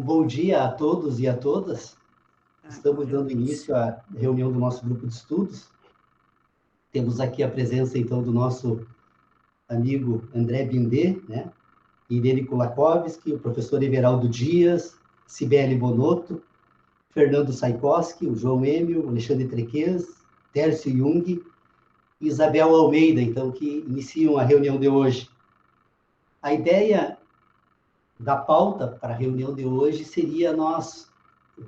bom dia a todos e a todas. Estamos dando início à reunião do nosso grupo de estudos. Temos aqui a presença, então, do nosso amigo André Bindê, né? Irene Kulakovski, o professor Everaldo Dias, Cibele Bonotto, Fernando Saikoski, o João Emil, Alexandre Trequez, Tércio Jung e Isabel Almeida, então, que iniciam a reunião de hoje. A ideia da pauta para a reunião de hoje seria nós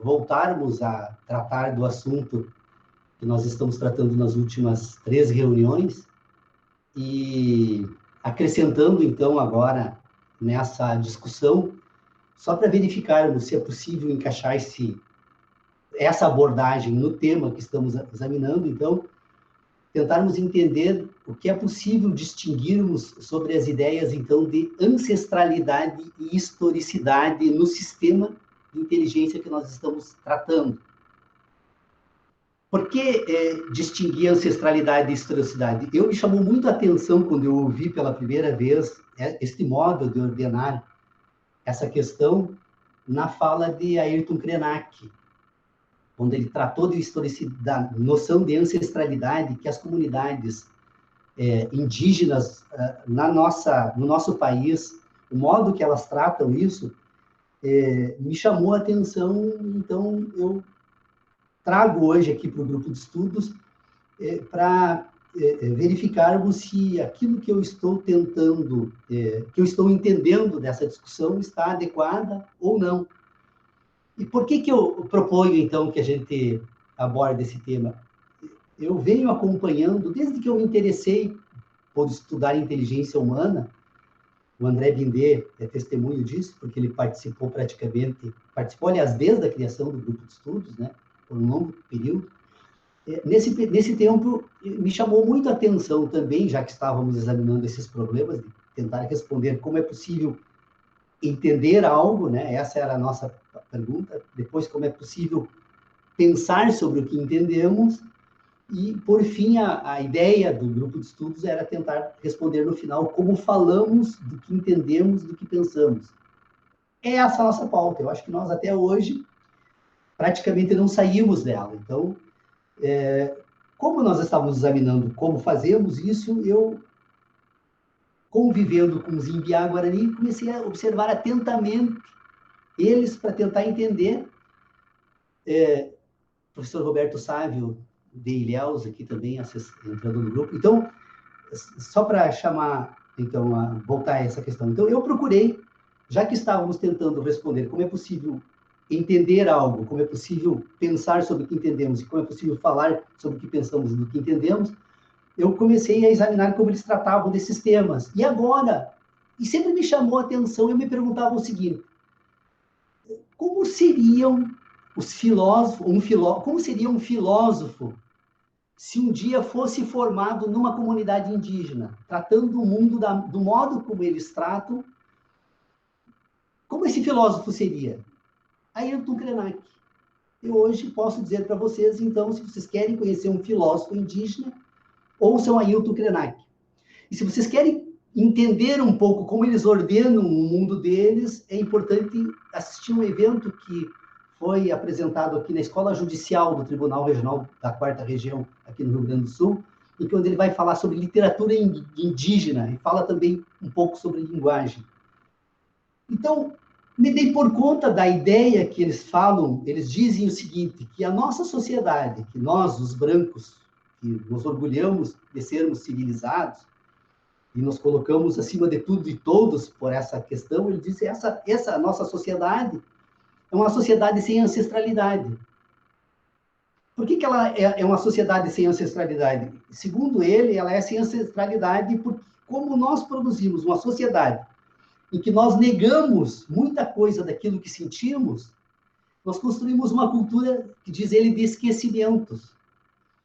voltarmos a tratar do assunto que nós estamos tratando nas últimas 3 reuniões e acrescentando, então, agora nessa discussão, só para verificarmos se é possível encaixar essa abordagem no tema que estamos examinando, então, tentarmos entender o que é possível distinguirmos sobre as ideias, então, de ancestralidade e historicidade no sistema de inteligência que nós estamos tratando. Por que distinguir ancestralidade e historicidade? Me chamou muito a atenção quando eu ouvi pela primeira vez este modo de ordenar essa questão na fala de Ayrton Krenak, quando ele tratou de historicidade, noção de ancestralidade que as comunidades indígenas no nosso país, o modo que elas tratam isso, me chamou a atenção. Então, eu trago hoje aqui para o grupo de estudos para verificarmos se aquilo que eu estou tentando, que eu estou entendendo dessa discussão está adequada ou não. E por que eu proponho, então, que a gente aborde esse tema? Eu venho acompanhando, desde que eu me interessei por estudar inteligência humana, o André Bindê é testemunho disso, porque ele participou, aliás, desde a criação do grupo de estudos, né, por um longo período. Nesse tempo, me chamou muito a atenção também, já que estávamos examinando esses problemas, de tentar responder como é possível entender algo, né? Essa era a nossa pergunta. Depois, como é possível pensar sobre o que entendemos. E, por fim, a ideia do grupo de estudos era tentar responder no final como falamos do que entendemos, do que pensamos. É essa a nossa pauta. Eu acho que nós, até hoje, praticamente não saímos dela. Então, como nós estávamos examinando como fazemos isso, eu, convivendo com os Imbiá-Guarani, comecei a observar atentamente eles para tentar entender. O professor Roberto Sávio de Ilhéus aqui também entrando no grupo. Então, só para chamar, então, voltar a essa questão. Então, eu procurei, já que estávamos tentando responder como é possível entender algo, como é possível pensar sobre o que entendemos e como é possível falar sobre o que pensamos e do que entendemos, eu comecei a examinar como eles tratavam desses temas. E agora, e sempre me chamou a atenção, eu me perguntava o seguinte: como seriam os filósofos, como seria um filósofo se um dia fosse formado numa comunidade indígena, tratando o mundo do modo como eles tratam? Como esse filósofo seria? Ayrton Krenak. Eu hoje posso dizer para vocês, então, se vocês querem conhecer um filósofo indígena, ouçam Ayrton Krenak. E se vocês querem entender um pouco como eles ordenam o mundo deles, é importante assistir um evento que foi apresentado aqui na Escola Judicial do Tribunal Regional da 4ª Região, aqui no Rio Grande do Sul, em que onde ele vai falar sobre literatura indígena e fala também um pouco sobre linguagem. Então, me dei por conta da ideia que eles falam, eles dizem o seguinte, que a nossa sociedade, que nós, os brancos, que nos orgulhamos de sermos civilizados, e nos colocamos acima de tudo e todos por essa questão, ele diz que essa nossa sociedade é uma sociedade sem ancestralidade. Por que ela é uma sociedade sem ancestralidade? Segundo ele, ela é sem ancestralidade porque, como nós produzimos uma sociedade em que nós negamos muita coisa daquilo que sentimos, nós construímos uma cultura, que diz ele, de esquecimentos.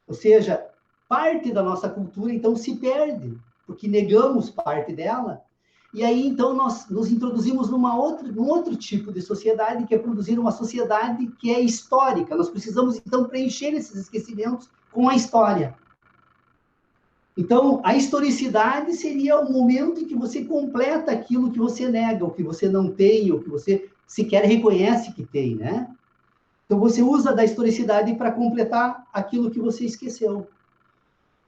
Ou seja, parte da nossa cultura, então, se perde, porque negamos parte dela, e aí, então, nós nos introduzimos num outro tipo de sociedade, que é produzir uma sociedade que é histórica. Nós precisamos, então, preencher esses esquecimentos com a história. Então, a historicidade seria o momento em que você completa aquilo que você nega, o que você não tem, o que você sequer reconhece que tem, né? Então, você usa da historicidade para completar aquilo que você esqueceu.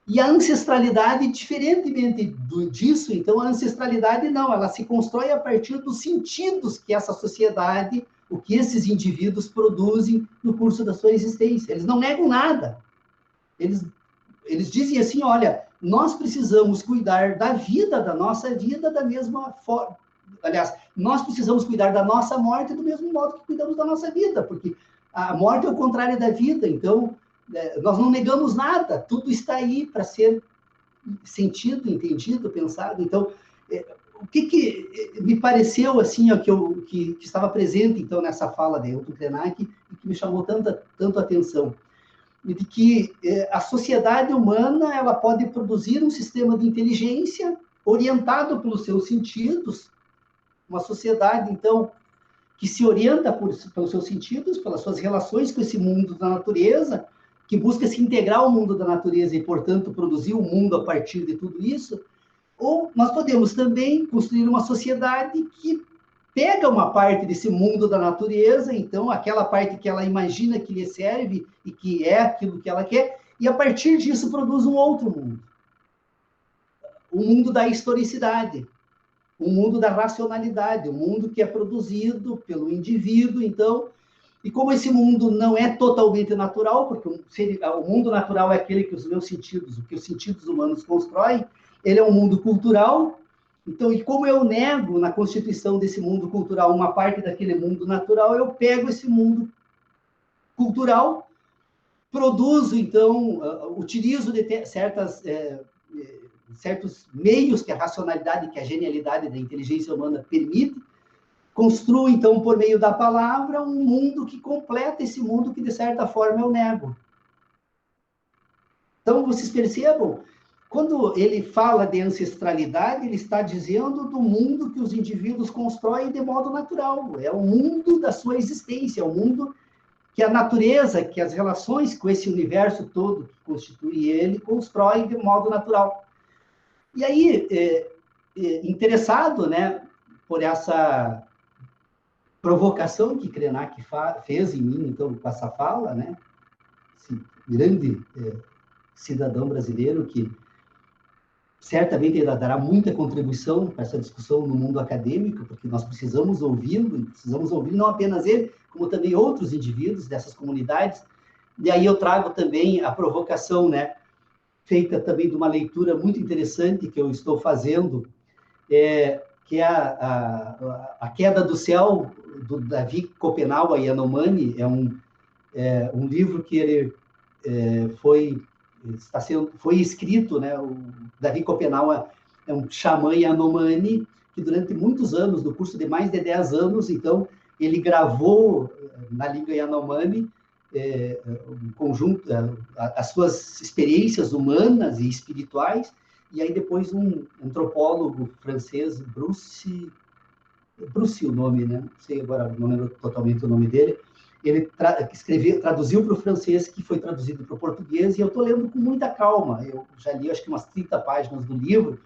E a ancestralidade, diferentemente disso, então, a ancestralidade não, ela se constrói a partir dos sentidos que essa sociedade, o que esses indivíduos produzem no curso da sua existência. Eles não negam nada. Eles dizem assim, olha, nós precisamos cuidar da vida, da nossa vida, da mesma forma. Aliás, nós precisamos cuidar da nossa morte do mesmo modo que cuidamos da nossa vida, porque a morte é o contrário da vida, então nós não negamos nada, tudo está aí para ser sentido, entendido, pensado. Então, o que me pareceu assim, ó, que estava presente então nessa fala de Ailton Krenak e que me chamou tanto a atenção, de que a sociedade humana ela pode produzir um sistema de inteligência orientado pelos seus sentidos, uma sociedade, então, que se orienta pelos seus sentidos, pelas suas relações com esse mundo da natureza, que busca se integrar ao mundo da natureza e, portanto, produzir um mundo a partir de tudo isso, ou nós podemos também construir uma sociedade que pega uma parte desse mundo da natureza, então, aquela parte que ela imagina que lhe serve e que é aquilo que ela quer, e a partir disso produz um outro mundo. O mundo da historicidade, o mundo da racionalidade, o mundo que é produzido pelo indivíduo, então, e como esse mundo não é totalmente natural, porque o mundo natural é aquele que os meus sentidos, o que os sentidos humanos constroem, ele é um mundo cultural. Então, e como eu nego na constituição desse mundo cultural uma parte daquele mundo natural, eu pego esse mundo cultural, produzo, então, utilizo de certos meios que a racionalidade, que a genialidade da inteligência humana permite, construo, então, por meio da palavra, um mundo que completa esse mundo que, de certa forma, eu nego. Então, vocês percebam, quando ele fala de ancestralidade, ele está dizendo do mundo que os indivíduos constroem de modo natural. É o mundo da sua existência, é o mundo que a natureza, que as relações com esse universo todo que constitui ele, constrói de modo natural. E aí, interessado, né, por essa provocação que Krenak fez em mim, então, com essa fala, né, esse grande cidadão brasileiro que certamente ainda dará muita contribuição para essa discussão no mundo acadêmico, porque nós precisamos ouvi-lo, e precisamos ouvir não apenas ele, como também outros indivíduos dessas comunidades. E aí eu trago também a provocação, né, feita também de uma leitura muito interessante que eu estou fazendo, que é a Queda do Céu, do Davi Kopenawa Yanomami. É um livro que ele foi escrito, né? O Davi Kopenawa é um xamã Yanomami que durante muitos anos, no curso de mais de 10 anos, então, ele gravou na língua Yanomami um conjunto, as suas experiências humanas e espirituais, e aí depois um antropólogo francês, Bruce o nome, né? Não sei agora, não lembro totalmente o nome dele, ele traduziu para o francês, que foi traduzido para o português, e eu estou lendo com muita calma. Eu já li, acho que umas 30 páginas do livro,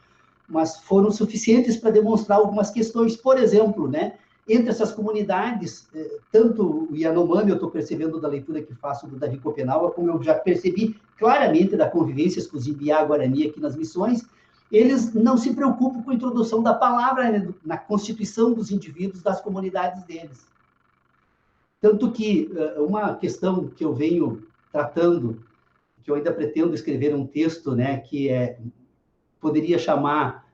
mas foram suficientes para demonstrar algumas questões. Por exemplo, né, entre essas comunidades, tanto o Yanomami, eu estou percebendo da leitura que faço do Davi Kopenawa, como eu já percebi claramente da convivência com os Ibiá-Guarani aqui nas missões, eles não se preocupam com a introdução da palavra, né, na constituição dos indivíduos das comunidades deles. Tanto que uma questão que eu venho tratando, que eu ainda pretendo escrever um texto, né, que poderia chamar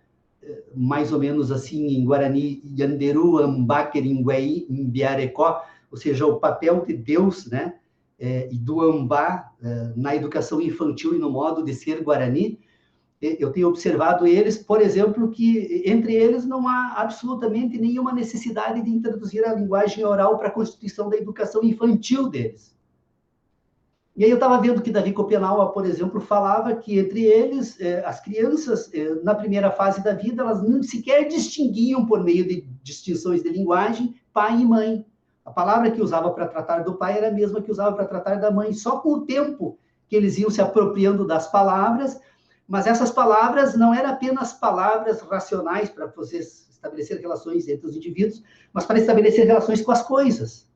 mais ou menos assim em Guarani, Yanderu Ambaker Imbiarecó, ou seja, o papel de Deus, né, e do Ambá na educação infantil e no modo de ser Guarani. Eu tenho observado eles, por exemplo, que entre eles não há absolutamente nenhuma necessidade de introduzir a linguagem oral para a constituição da educação infantil deles. E aí eu estava vendo que Davi Kopenawa, por exemplo, falava que entre eles, as crianças, na primeira fase da vida, elas não sequer distinguiam, por meio de distinções de linguagem, pai e mãe. A palavra que usava para tratar do pai era a mesma que usava para tratar da mãe. Só com o tempo que eles iam se apropriando das palavras, Mas essas palavras não eram apenas palavras racionais para você estabelecer relações entre os indivíduos, mas para estabelecer relações com as coisas.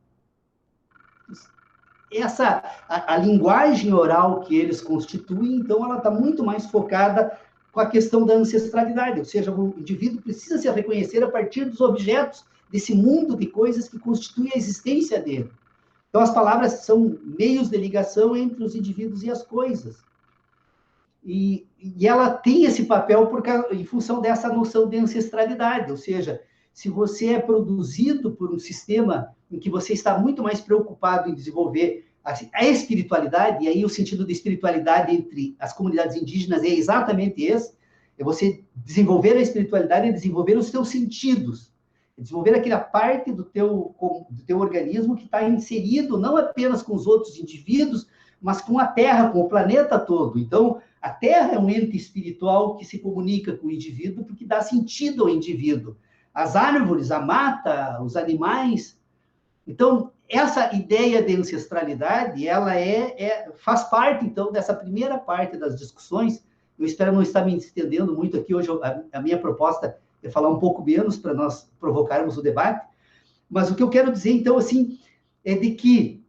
A linguagem oral que eles constituem, então, ela está muito mais focada com a questão da ancestralidade, ou seja, o indivíduo precisa se reconhecer a partir dos objetos desse mundo de coisas que constitui a existência dele. Então, as palavras são meios de ligação entre os indivíduos e as coisas. E ela tem esse papel em função dessa noção de ancestralidade, ou seja, se você é produzido por um sistema em que você está muito mais preocupado em desenvolver a espiritualidade, e aí o sentido de espiritualidade entre as comunidades indígenas é exatamente esse, é você desenvolver a espiritualidade e desenvolver os seus sentidos, desenvolver aquela parte do teu organismo que está inserido não apenas com os outros indivíduos, mas com a Terra, com o planeta todo. Então, a Terra é um ente espiritual que se comunica com o indivíduo porque dá sentido ao indivíduo. As árvores, a mata, os animais. Então, essa ideia de ancestralidade, ela faz parte, então, dessa primeira parte das discussões. Eu espero não estar me estendendo muito aqui. Hoje, a minha proposta é falar um pouco menos para nós provocarmos o debate. Mas o que eu quero dizer, então, assim, é de que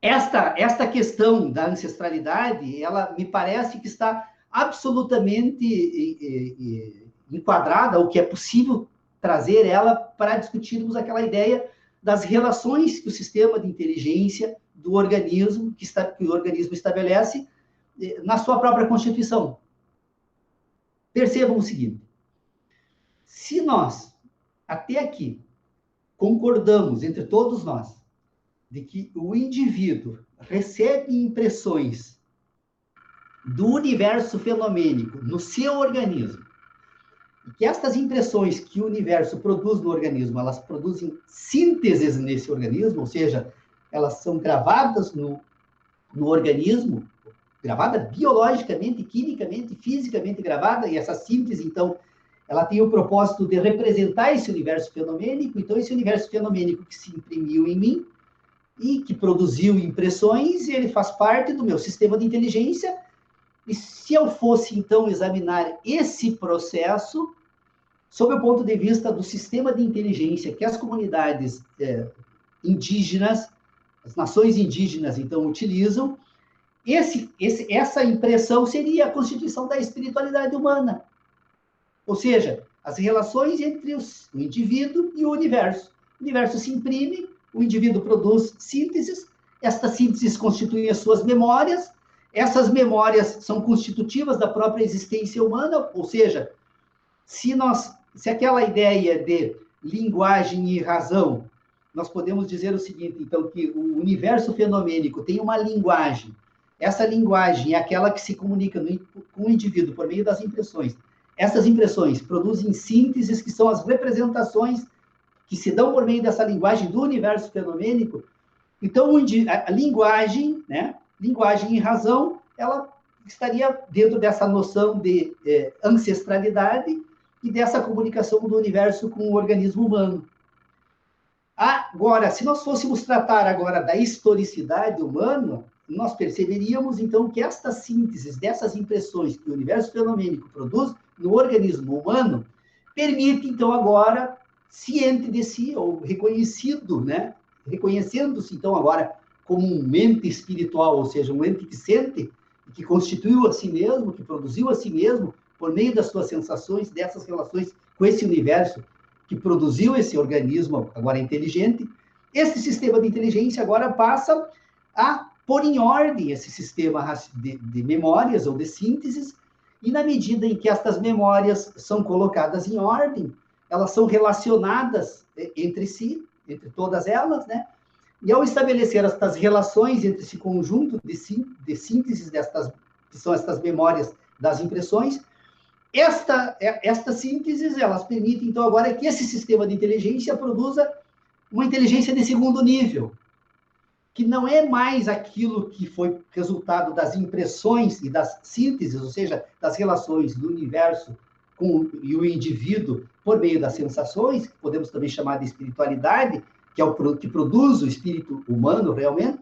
esta questão da ancestralidade, ela me parece que está absolutamente enquadrada, ou que é possível trazer ela para discutirmos aquela ideia das relações que o sistema de inteligência do organismo, que o organismo estabelece na sua própria constituição. Percebam o seguinte: se nós, até aqui, concordamos entre todos nós, de que o indivíduo recebe impressões do universo fenomênico no seu organismo, e que estas impressões que o universo produz no organismo, elas produzem sínteses nesse organismo, ou seja, elas são gravadas no organismo, gravada biologicamente, quimicamente, fisicamente gravada, e essa síntese, então, ela tem o propósito de representar esse universo fenomênico. Então, esse universo fenomênico que se imprimiu em mim e que produziu impressões, ele faz parte do meu sistema de inteligência. E se eu fosse, então, examinar esse processo sob o ponto de vista do sistema de inteligência que as comunidades indígenas, as nações indígenas, então, utilizam, essa impressão seria a constituição da espiritualidade humana. Ou seja, as relações entre o indivíduo e o universo. O universo se imprime, o indivíduo produz sínteses, estas sínteses constituem as suas memórias, essas memórias são constitutivas da própria existência humana, ou seja, se aquela ideia de linguagem e razão, nós podemos dizer o seguinte, então, que o universo fenomênico tem uma linguagem, essa linguagem é aquela que se comunica com o indivíduo por meio das impressões. Essas impressões produzem sínteses que são as representações que se dão por meio dessa linguagem do universo fenomênico. Então, a linguagem, né, linguagem e razão, ela estaria dentro dessa noção de ancestralidade e dessa comunicação do universo com o organismo humano. Agora, se nós fôssemos tratar agora da historicidade humana, nós perceberíamos, então, que estas sínteses dessas impressões que o universo fenomênico produz no organismo humano permite, então, agora, ciente de si, ou reconhecido, né? Reconhecendo-se, então, agora, como um ente espiritual, ou seja, um ente que sente, que constituiu a si mesmo, que produziu a si mesmo, por meio das suas sensações, dessas relações com esse universo que produziu esse organismo agora inteligente, esse sistema de inteligência agora passa a pôr em ordem esse sistema de memórias ou de sínteses, e na medida em que estas memórias são colocadas em ordem, elas são relacionadas entre si, entre todas elas, né? E ao estabelecer estas relações entre esse conjunto de sínteses que são estas memórias das impressões, estas sínteses, elas permitem, então, agora que esse sistema de inteligência produza uma inteligência de segundo nível, que não é mais aquilo que foi resultado das impressões e das sínteses, ou seja, das relações do universo e o indivíduo por meio das sensações, que podemos também chamar de espiritualidade, que é o que produz o espírito humano realmente,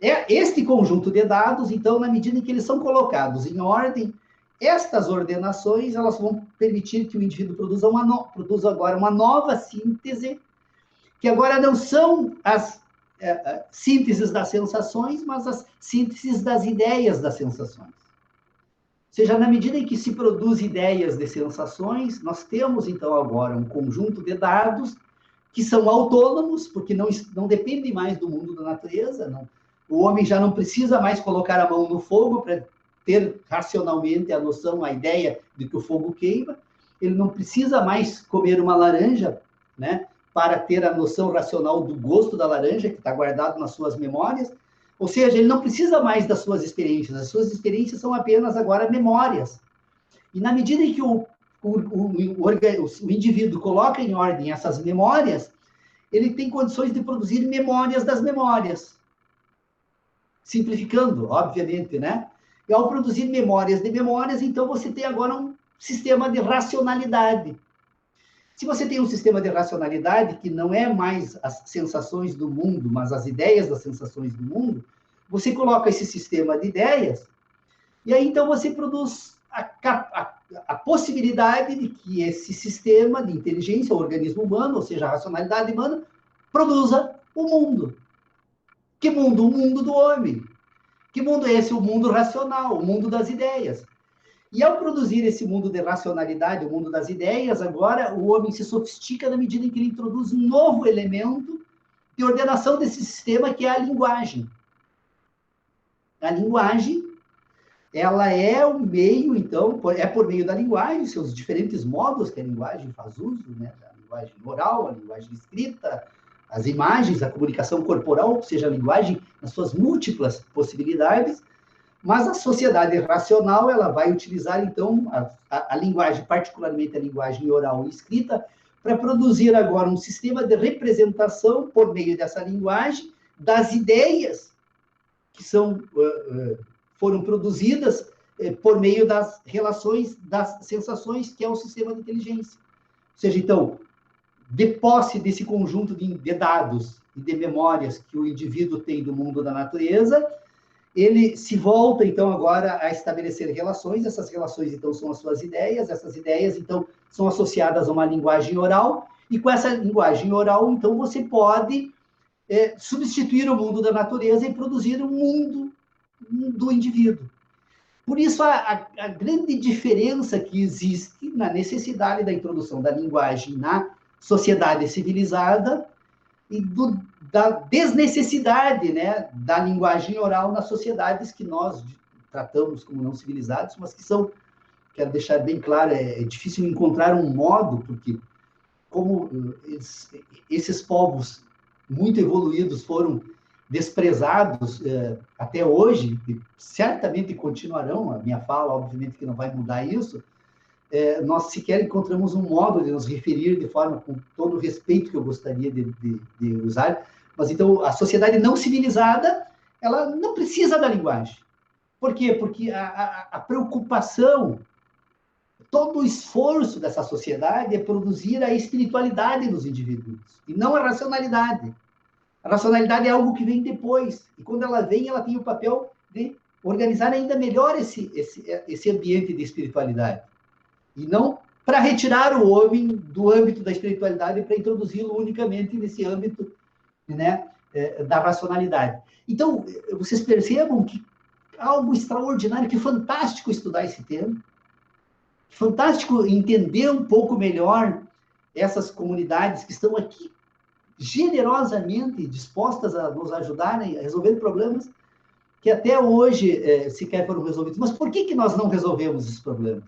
é este conjunto de dados, então, na medida em que eles são colocados em ordem, estas ordenações, elas vão permitir que o indivíduo produza agora uma nova síntese, que agora não são as sínteses das sensações, mas as sínteses das ideias das sensações. Ou seja, na medida em que se produz ideias de sensações, nós temos, então, agora um conjunto de dados que são autônomos, porque não dependem mais do mundo da natureza. Não. O homem já não precisa mais colocar a mão no fogo para ter racionalmente a noção, a ideia de que o fogo queima. Ele não precisa mais comer uma laranja, né, para ter a noção racional do gosto da laranja, que está guardado nas suas memórias. Ou seja, ele não precisa mais das suas experiências. As suas experiências são apenas agora memórias. E na medida em que o indivíduo coloca em ordem essas memórias, ele tem condições de produzir memórias das memórias. Simplificando, obviamente, né? E ao produzir memórias de memórias, então você tem agora um sistema de racionalidade. Se você tem um sistema de racionalidade que não é mais as sensações do mundo, mas as ideias das sensações do mundo, você coloca esse sistema de ideias, e aí então você produz a possibilidade de que esse sistema de inteligência, o organismo humano, ou seja, a racionalidade humana, produza o mundo. Que mundo? O mundo do homem. Que mundo é esse? O mundo racional, o mundo das ideias. E ao produzir esse mundo de racionalidade, o mundo das ideias, agora o homem se sofistica na medida em que ele introduz um novo elemento de ordenação desse sistema, que é a linguagem. A linguagem, ela é o meio, então, é por meio da linguagem, seus diferentes modos que a linguagem faz uso, né? A linguagem oral, a linguagem escrita, as imagens, a comunicação corporal, ou seja, a linguagem nas suas múltiplas possibilidades, mas a sociedade racional, ela vai utilizar, então, a linguagem, particularmente a linguagem oral e escrita, para produzir agora um sistema de representação, por meio dessa linguagem, das ideias que foram produzidas por meio das relações, das sensações, que é o sistema de inteligência. Ou seja, então, de posse desse conjunto de dados e de memórias que o indivíduo tem do mundo da natureza, ele se volta, então, agora a estabelecer relações. Essas relações, então, são as suas ideias. Essas ideias, então, são associadas a uma linguagem oral. E com essa linguagem oral, então, você pode substituir o mundo da natureza e produzir um mundo do indivíduo. Por isso, a grande diferença que existe na necessidade da introdução da linguagem na sociedade civilizada e da desnecessidade, né, da linguagem oral nas sociedades que nós tratamos como não civilizados, mas que são, quero deixar bem claro, é difícil encontrar um modo, porque como esses povos muito evoluídos foram desprezados até hoje, e certamente continuarão, a minha fala, obviamente, que não vai mudar isso, nós sequer encontramos um modo de nos referir de forma, com todo o respeito que eu gostaria de usar, mas então a sociedade não civilizada, ela não precisa da linguagem. Por quê? Porque a preocupação, todo o esforço dessa sociedade é produzir a espiritualidade dos indivíduos, e não a racionalidade. A racionalidade é algo que vem depois, e quando ela vem, ela tem o papel de organizar ainda melhor esse ambiente de espiritualidade. E não para retirar o homem do âmbito da espiritualidade para introduzi-lo unicamente nesse âmbito, né, da racionalidade. Então, vocês percebam que algo extraordinário, que fantástico estudar esse tema, fantástico entender um pouco melhor essas comunidades que estão aqui generosamente dispostas a nos ajudarem a resolver problemas que até hoje sequer foram resolvidos. Mas por que nós não resolvemos esses problemas?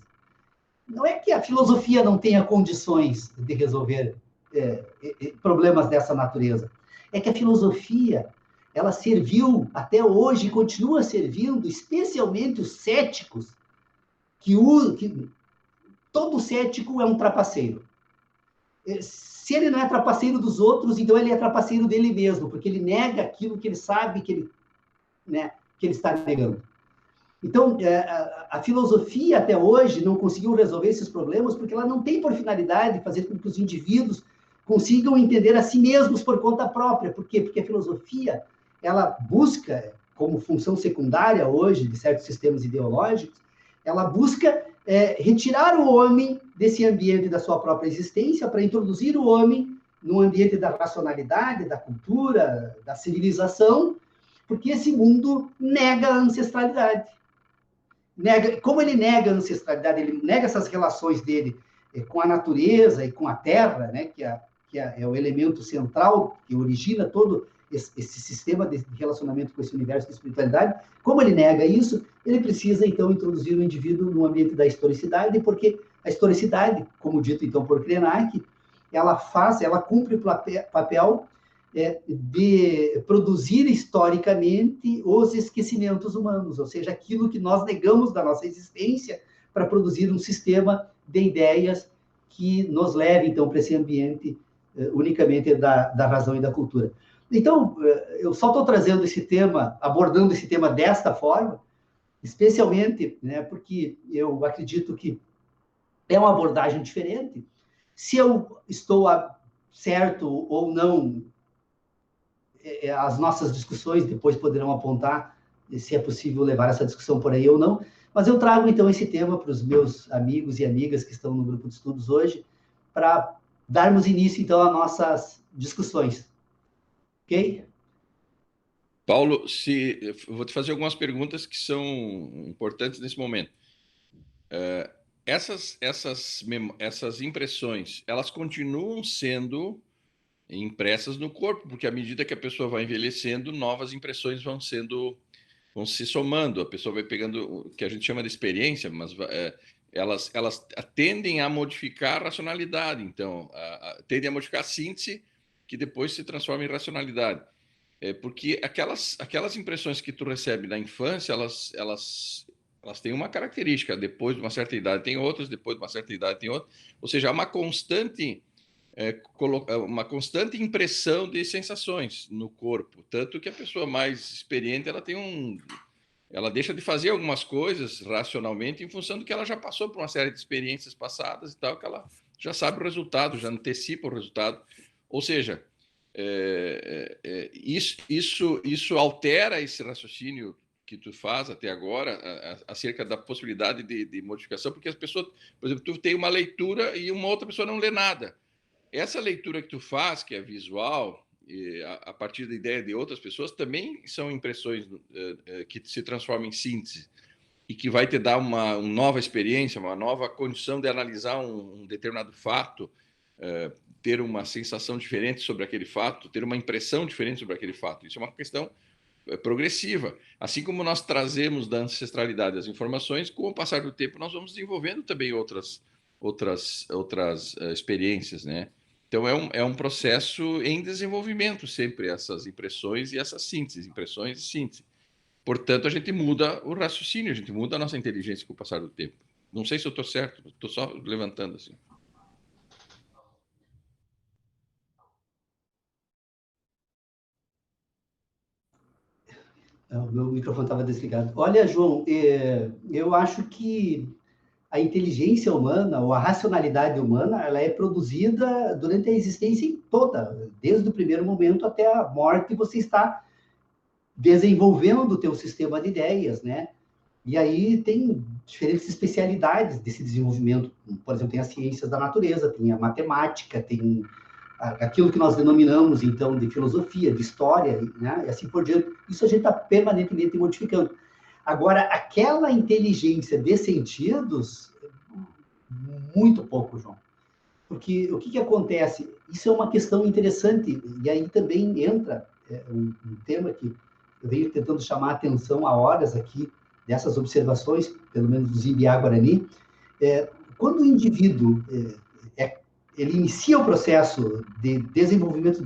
Não é que a filosofia não tenha condições de resolver problemas dessa natureza. É que a filosofia, ela serviu até hoje e continua servindo, especialmente os céticos, que todo cético é um trapaceiro. Se ele não é trapaceiro dos outros, então ele é trapaceiro dele mesmo, porque ele nega aquilo que ele sabe que ele está negando. Então, a filosofia até hoje não conseguiu resolver esses problemas porque ela não tem por finalidade fazer com que os indivíduos consigam entender a si mesmos por conta própria. Por quê? Porque a filosofia, ela busca, como função secundária hoje de certos sistemas ideológicos, Ela busca retirar o homem desse ambiente da sua própria existência para introduzir o homem no ambiente da racionalidade, da cultura, da civilização, porque esse mundo nega a ancestralidade. Como ele nega a ancestralidade, ele nega essas relações dele com a natureza e com a terra, né, que é o elemento central que origina todo esse sistema de relacionamento com esse universo de espiritualidade. Como ele nega isso, ele precisa, então, introduzir o indivíduo no ambiente da historicidade, porque a historicidade, como dito, então, por Krenak, ela cumpre o papel de produzir historicamente os esquecimentos humanos, ou seja, aquilo que nós negamos da nossa existência para produzir um sistema de ideias que nos leve, então, para esse ambiente unicamente da razão e da cultura. Então, eu só estou trazendo esse tema, abordando esse tema desta forma, especialmente, né, porque eu acredito que é uma abordagem diferente. Se eu estou certo ou não, as nossas discussões depois poderão apontar se é possível levar essa discussão por aí ou não, mas eu trago, então, esse tema para os meus amigos e amigas que estão no grupo de estudos hoje, para darmos início, então, às nossas discussões. Ok? Paulo, eu vou te fazer algumas perguntas que são importantes nesse momento. Essas impressões, elas continuam sendo impressas no corpo, porque à medida que a pessoa vai envelhecendo, novas impressões vão se somando, a pessoa vai pegando o que a gente chama de experiência, mas elas tendem a modificar a racionalidade, então, tendem a modificar a síntese, que depois se transforma em racionalidade. Porque aquelas impressões que tu recebe na infância, elas têm uma característica, depois de uma certa idade tem outras, depois de uma certa idade tem outras, ou seja, há uma constante impressão de sensações no corpo, tanto que a pessoa mais experiente ela deixa de fazer algumas coisas racionalmente em função do que ela já passou por uma série de experiências passadas e tal, que ela já sabe o resultado, já antecipa o resultado. Ou seja, isso altera esse raciocínio que tu faz até agora acerca da possibilidade de modificação, porque as pessoas, por exemplo, tu tem uma leitura e uma outra pessoa não lê nada. Essa leitura que tu faz, que é visual, a partir da ideia de outras pessoas, também são impressões que se transformam em síntese e que vai te dar uma nova experiência, uma nova condição de analisar um determinado fato, ter uma sensação diferente sobre aquele fato, ter uma impressão diferente sobre aquele fato. Isso é uma questão progressiva. Assim como nós trazemos da ancestralidade as informações, com o passar do tempo nós vamos desenvolvendo também outras experiências, né? Então é um processo em desenvolvimento sempre, essas impressões e essas sínteses, impressões e síntese. Portanto, a gente muda o raciocínio, a gente muda a nossa inteligência com o passar do tempo. Não sei se eu estou certo, estou só levantando assim. O meu microfone estava desligado. Olha, João, eu acho que a inteligência humana, ou a racionalidade humana, ela é produzida durante a existência toda, desde o primeiro momento até a morte, você está desenvolvendo o teu sistema de ideias, né? E aí tem diferentes especialidades desse desenvolvimento. Por exemplo, tem as ciências da natureza, tem a matemática, tem aquilo que nós denominamos, então, de filosofia, de história, né? E assim por diante. Isso a gente está permanentemente modificando. Agora, aquela inteligência de sentidos, muito pouco, João. Porque o que acontece? Isso é uma questão interessante, e aí também entra um tema que eu venho tentando chamar a atenção há horas aqui, dessas observações, pelo menos do Zimbiá-Guarani. Quando o indivíduo ele inicia o processo de desenvolvimento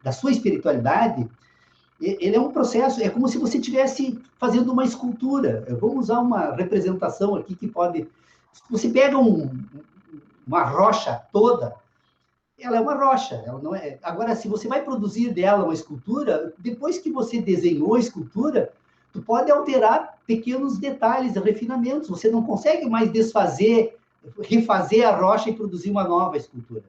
da sua espiritualidade, ele é um processo, é como se você estivesse fazendo uma escultura. Eu vou usar uma representação aqui que pode... Você pega uma rocha toda, ela é uma rocha, ela não é... Agora, se você vai produzir dela uma escultura, depois que você desenhou a escultura, tu pode alterar pequenos detalhes, refinamentos, você não consegue mais refazer a rocha e produzir uma nova escultura.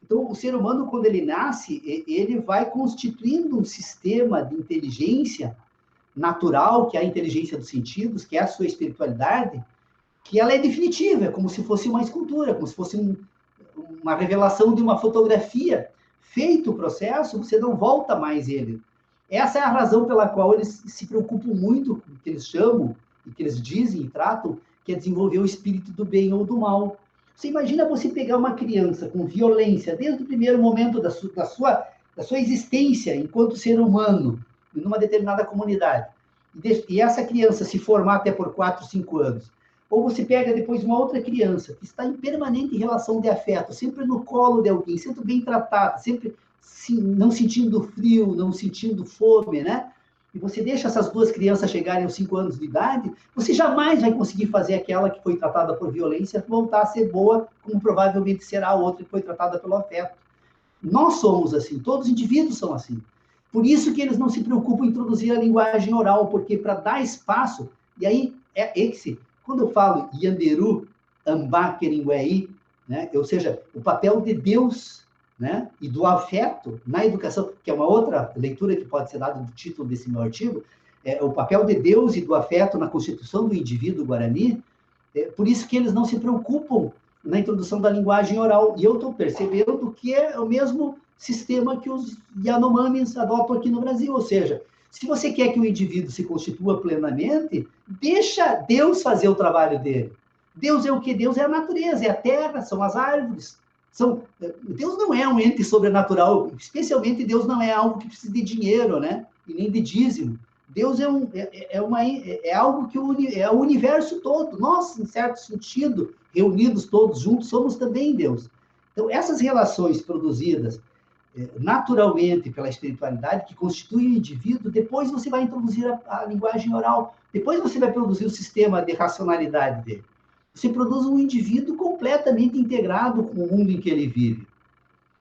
Então, o ser humano, quando ele nasce, ele vai constituindo um sistema de inteligência natural, que é a inteligência dos sentidos, que é a sua espiritualidade, que ela é definitiva, é como se fosse uma escultura, como se fosse uma revelação de uma fotografia. Feito o processo, você não volta mais ele. Essa é a razão pela qual eles se preocupam muito com o que eles chamam, e que eles dizem e tratam, que é desenvolver o espírito do bem ou do mal. Você imagina você pegar uma criança com violência, desde o primeiro momento da sua existência enquanto ser humano, numa determinada comunidade, e essa criança se formar até por 4, 5 anos, ou você pega depois uma outra criança que está em permanente relação de afeto, sempre no colo de alguém, sempre bem tratada, sempre não sentindo frio, não sentindo fome, né? E você deixa essas duas crianças chegarem aos 5 anos de idade, você jamais vai conseguir fazer aquela que foi tratada por violência voltar a ser boa, como provavelmente será a outra que foi tratada pelo afeto. Nós somos assim, todos os indivíduos são assim. Por isso que eles não se preocupam em introduzir a linguagem oral, porque para dar espaço, e aí é esse, quando eu falo Yanderu, Ambá, Queringuei, né? Ou seja, o papel de Deus, né? E do afeto na educação, que é uma outra leitura que pode ser dada do título desse meu artigo, é o papel de Deus e do afeto na constituição do indivíduo guarani. Por isso que eles não se preocupam na introdução da linguagem oral. E eu estou percebendo que é o mesmo sistema que os Yanomamis adotam aqui no Brasil. Ou seja, se você quer que o indivíduo se constitua plenamente, deixa Deus fazer o trabalho dele. Deus é o quê? Deus é a natureza, é a terra, são as árvores. Deus não é um ente sobrenatural, especialmente Deus não é algo que precisa de dinheiro, né? E nem de dízimo. Deus é algo que é o universo todo. Nós, em certo sentido, reunidos todos juntos, somos também Deus. Então, essas relações produzidas naturalmente pela espiritualidade, que constitui o indivíduo, depois você vai introduzir a linguagem oral, depois você vai produzir o sistema de racionalidade dele. Você produz um indivíduo completamente integrado com o mundo em que ele vive.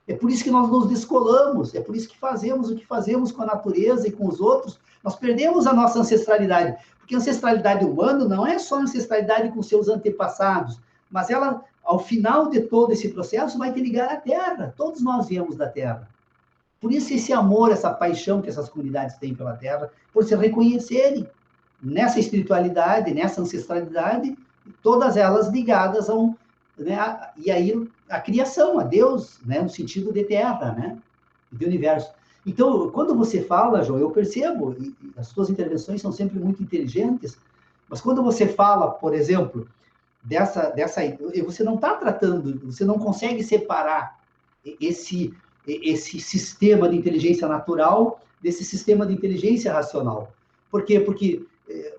É por isso que nós nos descolamos, é por isso que fazemos o que fazemos com a natureza e com os outros. Nós perdemos a nossa ancestralidade, porque a ancestralidade humana não é só ancestralidade com seus antepassados, mas ela, ao final de todo esse processo, vai te ligar à Terra. Todos nós viemos da Terra. Por isso esse amor, essa paixão que essas comunidades têm pela Terra, por se reconhecerem nessa espiritualidade, nessa ancestralidade, todas elas ligadas a né, e aí a criação, a Deus, né, no sentido de terra, né, de universo. Então, quando você fala, João, eu percebo, e as suas intervenções são sempre muito inteligentes, mas quando você fala, por exemplo, você não está tratando, você não consegue separar esse sistema de inteligência natural desse sistema de inteligência racional. Por quê? Porque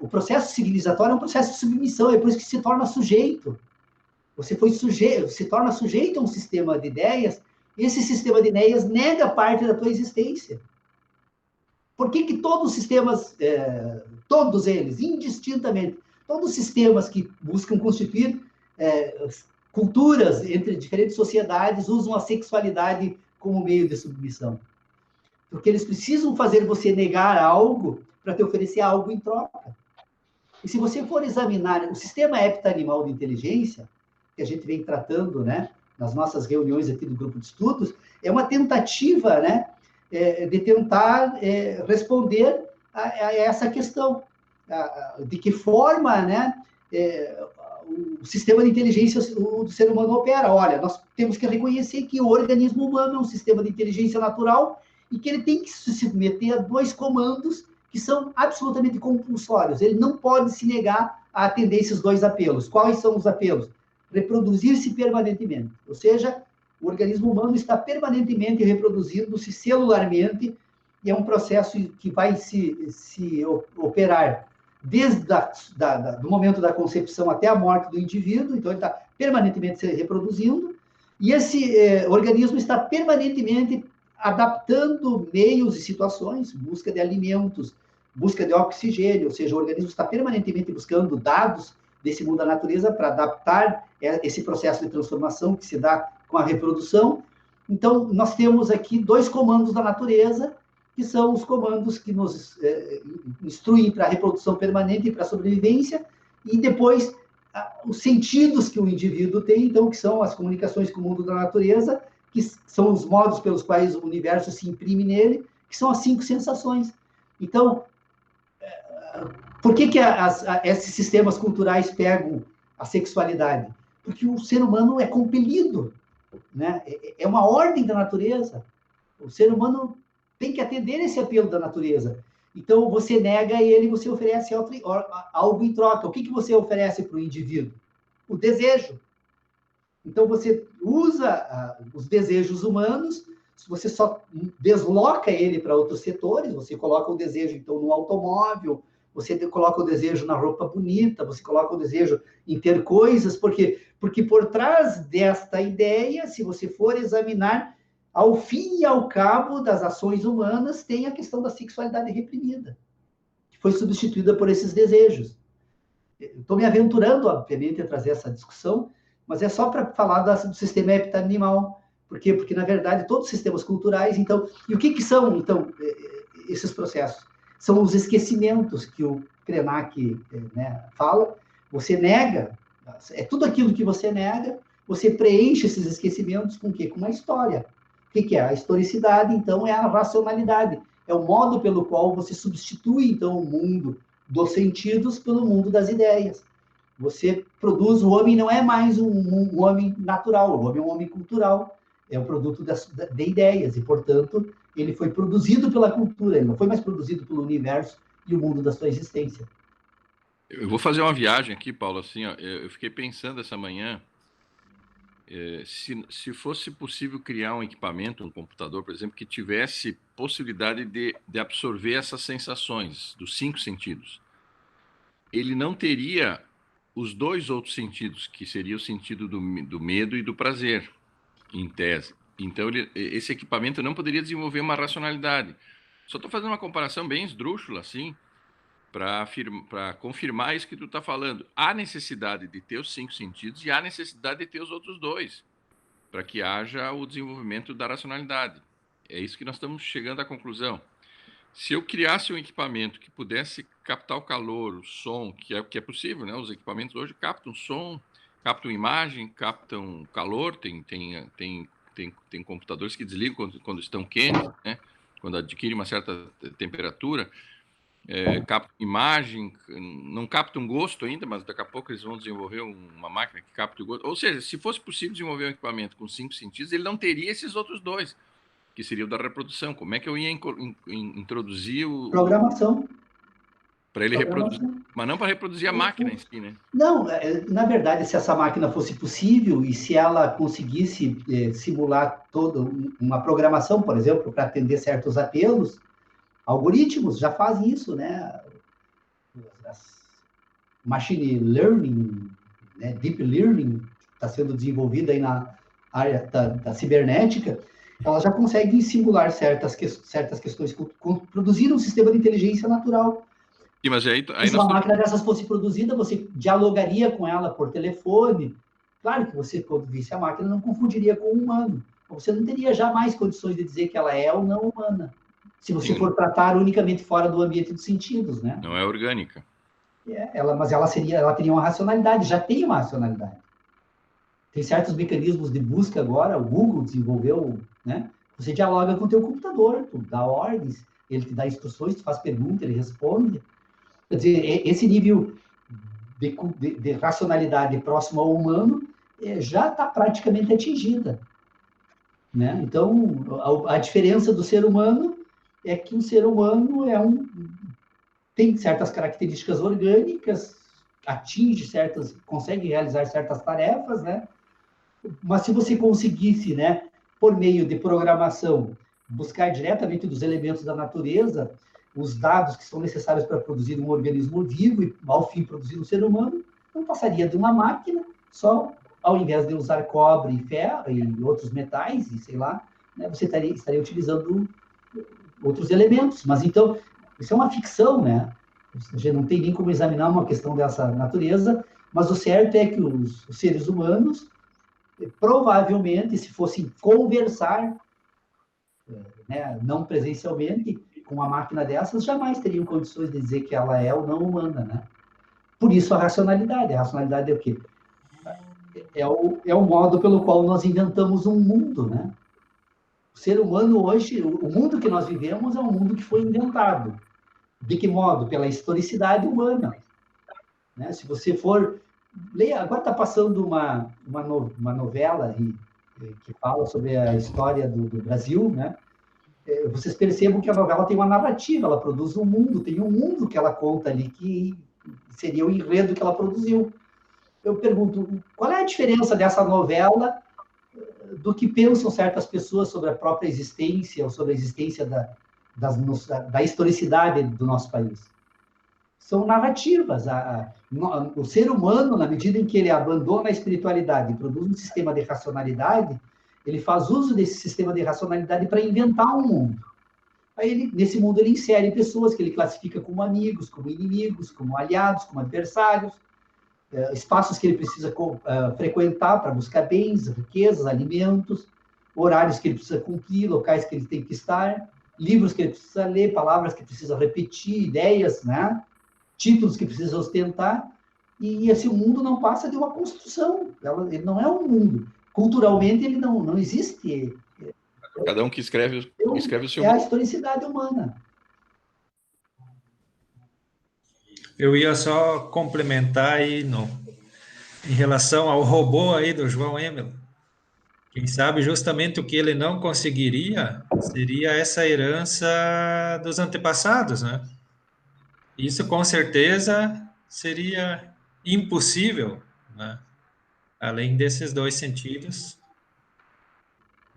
o processo civilizatório é um processo de submissão, é por isso que se torna sujeito. Você se torna sujeito a um sistema de ideias, e esse sistema de ideias nega parte da tua existência. Por que todos os sistemas, todos eles, indistintamente, todos os sistemas que buscam constituir culturas entre diferentes sociedades usam a sexualidade como meio de submissão? Porque eles precisam fazer você negar algo para te oferecer algo em troca. E se você for examinar o sistema heptanimal de inteligência, que a gente vem tratando, né, nas nossas reuniões aqui do grupo de estudos, é uma tentativa, né, de tentar responder a essa questão. De que forma, né, o sistema de inteligência do ser humano opera. Olha, nós temos que reconhecer que o organismo humano é um sistema de inteligência natural e que ele tem que se submeter a 2 comandos que são absolutamente compulsórios. Ele não pode se negar a atender esses 2 apelos. Quais são os apelos? Reproduzir-se permanentemente. Ou seja, o organismo humano está permanentemente reproduzindo-se celularmente e é um processo que vai se operar desde do momento da concepção até a morte do indivíduo, então ele está permanentemente se reproduzindo, e esse organismo está permanentemente adaptando meios e situações, busca de alimentos, busca de oxigênio, ou seja, o organismo está permanentemente buscando dados desse mundo da natureza para adaptar esse processo de transformação que se dá com a reprodução. Então, nós temos aqui 2 comandos da natureza, que são os comandos que nos instruem para a reprodução permanente e para a sobrevivência, e depois os sentidos que o indivíduo tem, então, que são as comunicações com o mundo da natureza, que são os modos pelos quais o universo se imprime nele, que são as 5 sensações. Então, Por que esses sistemas culturais pegam a sexualidade? Porque o ser humano é compelido, né? É uma ordem da natureza. O ser humano tem que atender esse apelo da natureza. Então, você nega ele, você oferece algo em troca. O que você oferece para o indivíduo? O desejo. Então, você usa os desejos humanos, você só desloca ele para outros setores, você coloca o desejo, então, no automóvel, você coloca o desejo na roupa bonita, você coloca o desejo em ter coisas, porque por trás desta ideia, se você for examinar, ao fim e ao cabo das ações humanas, tem a questão da sexualidade reprimida, que foi substituída por esses desejos. Estou me aventurando, obviamente, a trazer essa discussão, mas é só para falar do sistema heptanimal. Por quê? Porque, na verdade, todos os sistemas culturais, então... E o que são, então, esses processos? São os esquecimentos que o Krenak, né, fala. Você nega, é tudo aquilo que você nega, você preenche esses esquecimentos com o quê? Com uma história. O que é? A historicidade, então, é a racionalidade. É o modo pelo qual você substitui, então, o mundo dos sentidos pelo mundo das ideias. Você produz, o homem não é mais um homem natural, o homem é um homem cultural, é um produto de ideias, e, portanto, ele foi produzido pela cultura, ele não foi mais produzido pelo universo e o mundo da sua existência. Eu vou fazer uma viagem aqui, Paulo, assim, ó, eu fiquei pensando essa manhã, se fosse possível criar um equipamento, um computador, por exemplo, que tivesse possibilidade de absorver essas sensações dos 5 sentidos, ele não teria os 2 outros sentidos, que seria o sentido do medo e do prazer, em tese. Então, esse equipamento não poderia desenvolver uma racionalidade. Só estou fazendo uma comparação bem esdrúxula, assim, para confirmar isso que tu está falando. Há necessidade de ter os 5 sentidos e há necessidade de ter os outros 2, para que haja o desenvolvimento da racionalidade. É isso que nós estamos chegando à conclusão. Se eu criasse um equipamento que pudesse captar o calor, o som, que é possível, né? Os equipamentos hoje captam som, captam imagem, captam calor, tem computadores que desligam quando estão quentes, né? Quando adquire uma certa temperatura, captam imagem, não captam gosto ainda, mas daqui a pouco eles vão desenvolver uma máquina que capta o gosto. Ou seja, se fosse possível desenvolver um equipamento com 5 sentidos, ele não teria esses outros 2, que seria o da reprodução. Como é que eu ia introduzir programação para ele reproduzir, mas não para reproduzir a máquina em si, né? Não, na verdade, se essa máquina fosse possível e se ela conseguisse simular toda uma programação, por exemplo, para atender certos apelos, algoritmos já fazem isso, né? Machine learning, né? Deep learning, está sendo desenvolvida aí na área da cibernética, elas já conseguem simular certas questões, produzir um sistema de inteligência natural. Sim, mas aí se uma máquina dessas fosse produzida, você dialogaria com ela por telefone. Claro que você, quando visse a máquina, não confundiria com o humano. Você não teria jamais condições de dizer que ela é ou não humana, se você for tratar unicamente fora do ambiente dos sentidos, né? Não é orgânica. Mas ela teria uma racionalidade, já tem uma racionalidade. Tem certos mecanismos de busca agora, o Google desenvolveu, né? Você dialoga com o teu computador, tu dá ordens, ele te dá instruções, tu faz pergunta, ele responde. Quer dizer, esse nível de racionalidade próximo ao humano já está praticamente atingida, né? Então, a diferença do ser humano é que o ser humano tem certas características orgânicas, consegue realizar certas tarefas, né? Mas se você conseguisse, né, por meio de programação, buscar diretamente dos elementos da natureza os dados que são necessários para produzir um organismo vivo e, ao fim, produzir um ser humano, não passaria de uma máquina, só ao invés de usar cobre e ferro e outros metais, e sei lá, né, você estaria utilizando outros elementos. Mas, então, isso é uma ficção, né? A gente não tem nem como examinar uma questão dessa natureza, mas o certo é que os seres humanos, provavelmente, se fossem conversar, né, não presencialmente, com uma máquina dessas, jamais teriam condições de dizer que ela é ou não humana, né? Por isso a racionalidade. A racionalidade é o quê? É o modo pelo qual nós inventamos um mundo, né? O ser humano hoje, o mundo que nós vivemos é um mundo que foi inventado. De que modo? Pela historicidade humana. Né? Se você for... Leia, agora está passando uma novela aí, que fala sobre a história do Brasil, né? Vocês percebam que a novela tem uma narrativa, ela produz um mundo, tem um mundo que ela conta ali, que seria o enredo que ela produziu. Eu pergunto, qual é a diferença dessa novela do que pensam certas pessoas sobre a própria existência, ou sobre a existência da historicidade do nosso país? São narrativas. O ser humano, na medida em que ele abandona a espiritualidade e produz um sistema de racionalidade, ele faz uso desse sistema de racionalidade para inventar um mundo. Aí, nesse mundo, ele insere pessoas que ele classifica como amigos, como inimigos, como aliados, como adversários, espaços que ele precisa frequentar para buscar bens, riquezas, alimentos, horários que ele precisa cumprir, locais que ele tem que estar, livros que ele precisa ler, palavras que ele precisa repetir, ideias, né? Títulos que precisa ostentar, e esse mundo não passa de uma construção, ele não é um mundo. Culturalmente, ele não existe. Cada um que escreve o seu... É a historicidade humana. Eu ia só complementar aí em relação ao robô aí do João Emil. Quem sabe justamente o que ele não conseguiria seria essa herança dos antepassados, né? Isso com certeza seria impossível, né? Além desses dois sentidos,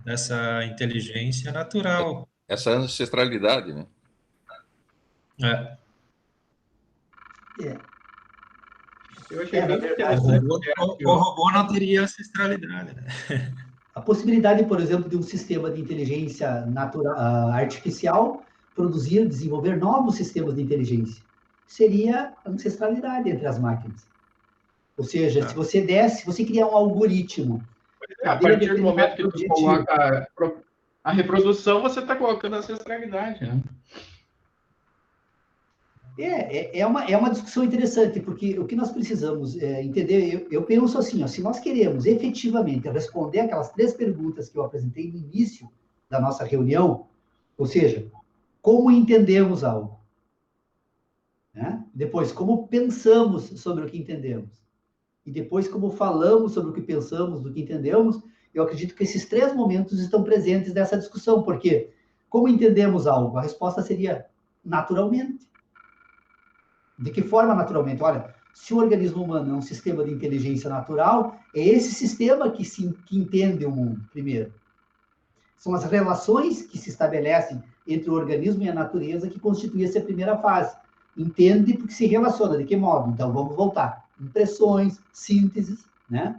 dessa inteligência natural. Essa ancestralidade, né? Eu achei bem interessante. O robô não teria ancestralidade, né? A possibilidade, por exemplo, de um sistema de inteligência artificial produzir, desenvolver novos sistemas de inteligência, seria a ancestralidade entre as máquinas. Ou seja, se você criar um algoritmo... A partir do momento que tu coloca a reprodução, você está colocando a ancestralidade, né? É uma discussão interessante, porque o que nós precisamos entender, eu penso assim, ó, se nós queremos efetivamente responder aquelas 3 perguntas que eu apresentei no início da nossa reunião, ou seja, como entendemos algo, né? Depois, como pensamos sobre o que entendemos, e depois, como falamos sobre o que pensamos, do que entendemos, eu acredito que esses 3 momentos estão presentes nessa discussão, porque como entendemos algo? A resposta seria naturalmente. De que forma naturalmente? Olha, se o organismo humano é um sistema de inteligência natural, é esse sistema que entende o mundo, primeiro. São as relações que se estabelecem entre o organismo e a natureza que constituem essa primeira fase. Entende porque se relaciona. De que modo? Então, vamos voltar. Impressões, sínteses, né?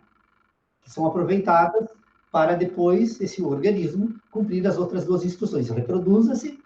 Que são aproveitadas para depois esse organismo cumprir as outras 2 instruções. Reproduza-se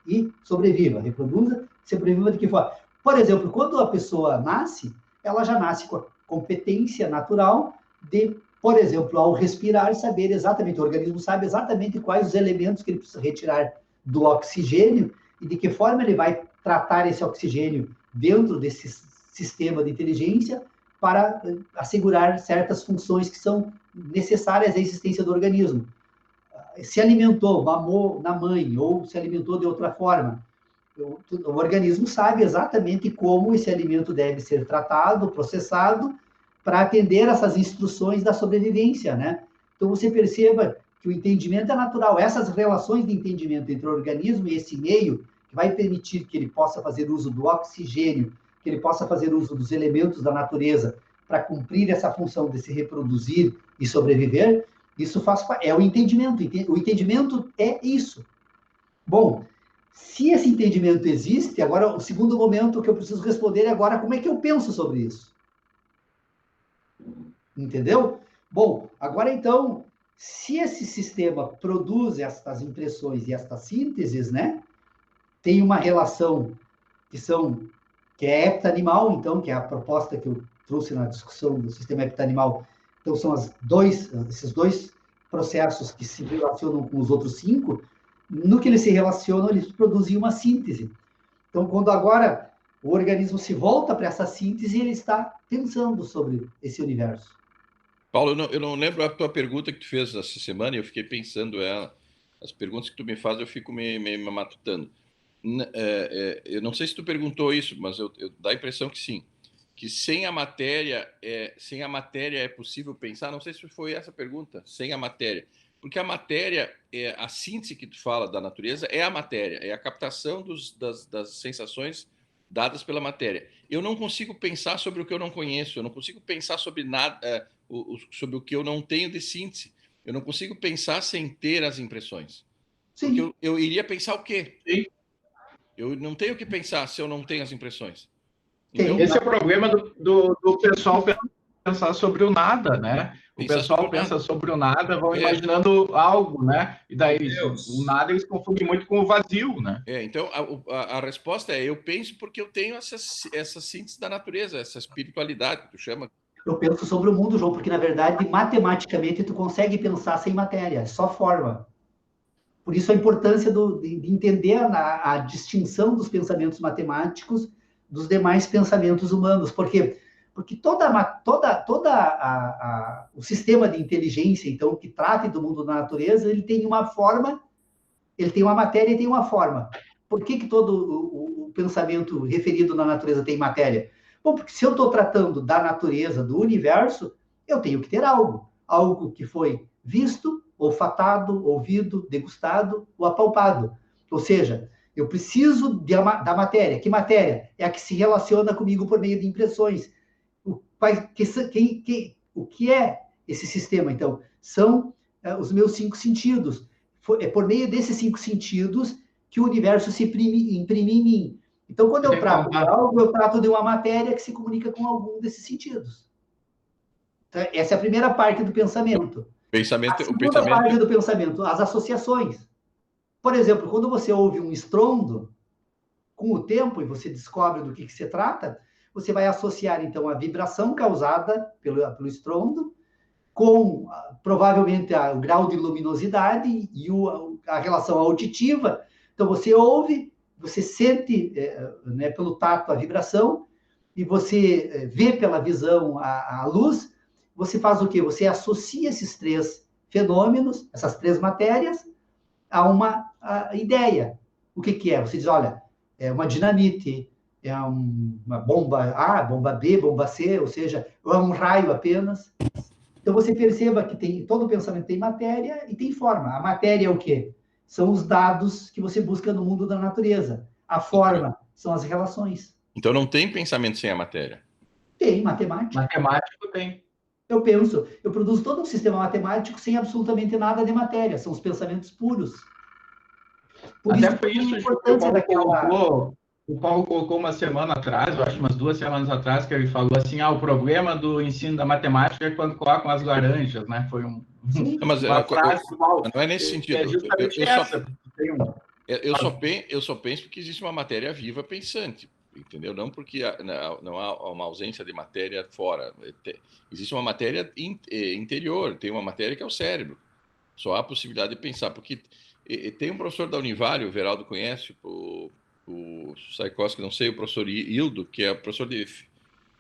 e sobreviva. Reproduza, sobreviva de que forma? Por exemplo, quando a pessoa nasce, ela já nasce com a competência natural de, por exemplo, ao respirar, saber exatamente, o organismo sabe exatamente quais os elementos que ele precisa retirar do oxigênio e de que forma ele vai tratar esse oxigênio dentro desse sistema de inteligência para assegurar certas funções que são necessárias à existência do organismo. Se alimentou, mamou na mãe ou se alimentou de outra forma, o organismo sabe exatamente como esse alimento deve ser tratado, processado, para atender essas instruções da sobrevivência, né? Então, você perceba que o entendimento é natural. Essas relações de entendimento entre o organismo e esse meio, que vai permitir que ele possa fazer uso do oxigênio, que ele possa fazer uso dos elementos da natureza para cumprir essa função de se reproduzir e sobreviver, isso é o entendimento. O entendimento é isso. Bom, se esse entendimento existe, agora o segundo momento que eu preciso responder é agora como é que eu penso sobre isso. Entendeu? Bom, agora então, se esse sistema produz estas impressões e estas sínteses, né, tem uma relação que é heptanimal, então, que é a proposta que eu trouxe na discussão do sistema heptanimal. Então, são esses dois processos que se relacionam com os outros 5. No que eles se relacionam, eles produzem uma síntese. Então, quando agora o organismo se volta para essa síntese, ele está pensando sobre esse universo. Paulo, eu não lembro a tua pergunta que tu fez essa semana, e eu fiquei pensando ela. As perguntas que tu me faz, eu fico me matutando. Eu não sei se tu perguntou isso, mas eu dá a impressão que sim. Que sem a matéria é possível pensar. Não sei se foi essa a pergunta. Sem a matéria. Porque a matéria, a síntese que tu fala da natureza é a matéria, é a captação das sensações dadas pela matéria. Eu não consigo pensar sobre o que eu não conheço, eu não consigo pensar sobre nada, sobre o que eu não tenho de síntese. Eu não consigo pensar sem ter as impressões. Sim. Porque eu iria pensar o quê? Sim. Eu não tenho o que pensar se eu não tenho as impressões. Então, esse é o problema do pessoal pensar sobre o nada, né? O pessoal pensa sobre o nada, vão imaginando algo, né? E daí o nada eles confundem muito com o vazio, né? Então a resposta é: eu penso porque eu tenho essa síntese da natureza, essa espiritualidade que tu chama. Eu penso sobre o mundo, João, porque na verdade matematicamente tu consegue pensar sem matéria, é só forma. Por isso a importância de entender a distinção dos pensamentos matemáticos dos demais pensamentos humanos, porque o sistema de inteligência, então, que trata do mundo da natureza, ele tem uma forma, ele tem uma matéria e tem uma forma. Por que todo o pensamento referido na natureza tem matéria? Bom, porque se eu estou tratando da natureza, do universo, eu tenho que ter algo que foi visto, olfatado, ouvido, degustado ou apalpado. Ou seja, eu preciso da matéria. Que matéria? É a que se relaciona comigo por meio de impressões. O que é esse sistema, então? São os meus 5 sentidos. É por meio desses 5 sentidos que o universo se imprime em mim. Então, quando eu trato de algo, eu trato de uma matéria que se comunica com algum desses sentidos. Então, essa é a primeira parte do pensamento. A segunda parte do pensamento, as associações. Por exemplo, quando você ouve um estrondo, com o tempo, e você descobre do que se trata, você vai associar, então, a vibração causada pelo estrondo com, provavelmente, o grau de luminosidade e a relação auditiva. Então, você ouve, você sente pelo tato a vibração, e você vê pela visão a luz. Você faz o quê? Você associa esses 3 fenômenos, essas 3 matérias, a uma ideia. O que é? Você diz, olha, é uma dinamite, é uma bomba A, bomba B, bomba C, ou seja, é um raio apenas. Então, você perceba que todo pensamento tem matéria e tem forma. A matéria é o quê? São os dados que você busca no mundo da natureza. A forma são as relações. Então, não tem pensamento sem a matéria? Tem, matemática. Matemático tem. Eu produzo todo um sistema matemático sem absolutamente nada de matéria. São os pensamentos puros. Até foi isso que o Paulo colocou uma semana atrás, eu acho umas 2 semanas atrás, que ele falou assim, o problema do ensino da matemática é quando colocam as laranjas, né? Foi uma frase... Não é nesse sentido. Eu só penso porque existe uma matéria viva pensante, entendeu? Não porque não há uma ausência de matéria fora. Existe uma matéria interior, tem uma matéria que é o cérebro. Só há a possibilidade de pensar, porque tem um professor da Univale, o Veraldo conhece, o Saikoski, não sei, o professor Hildo, que é professor de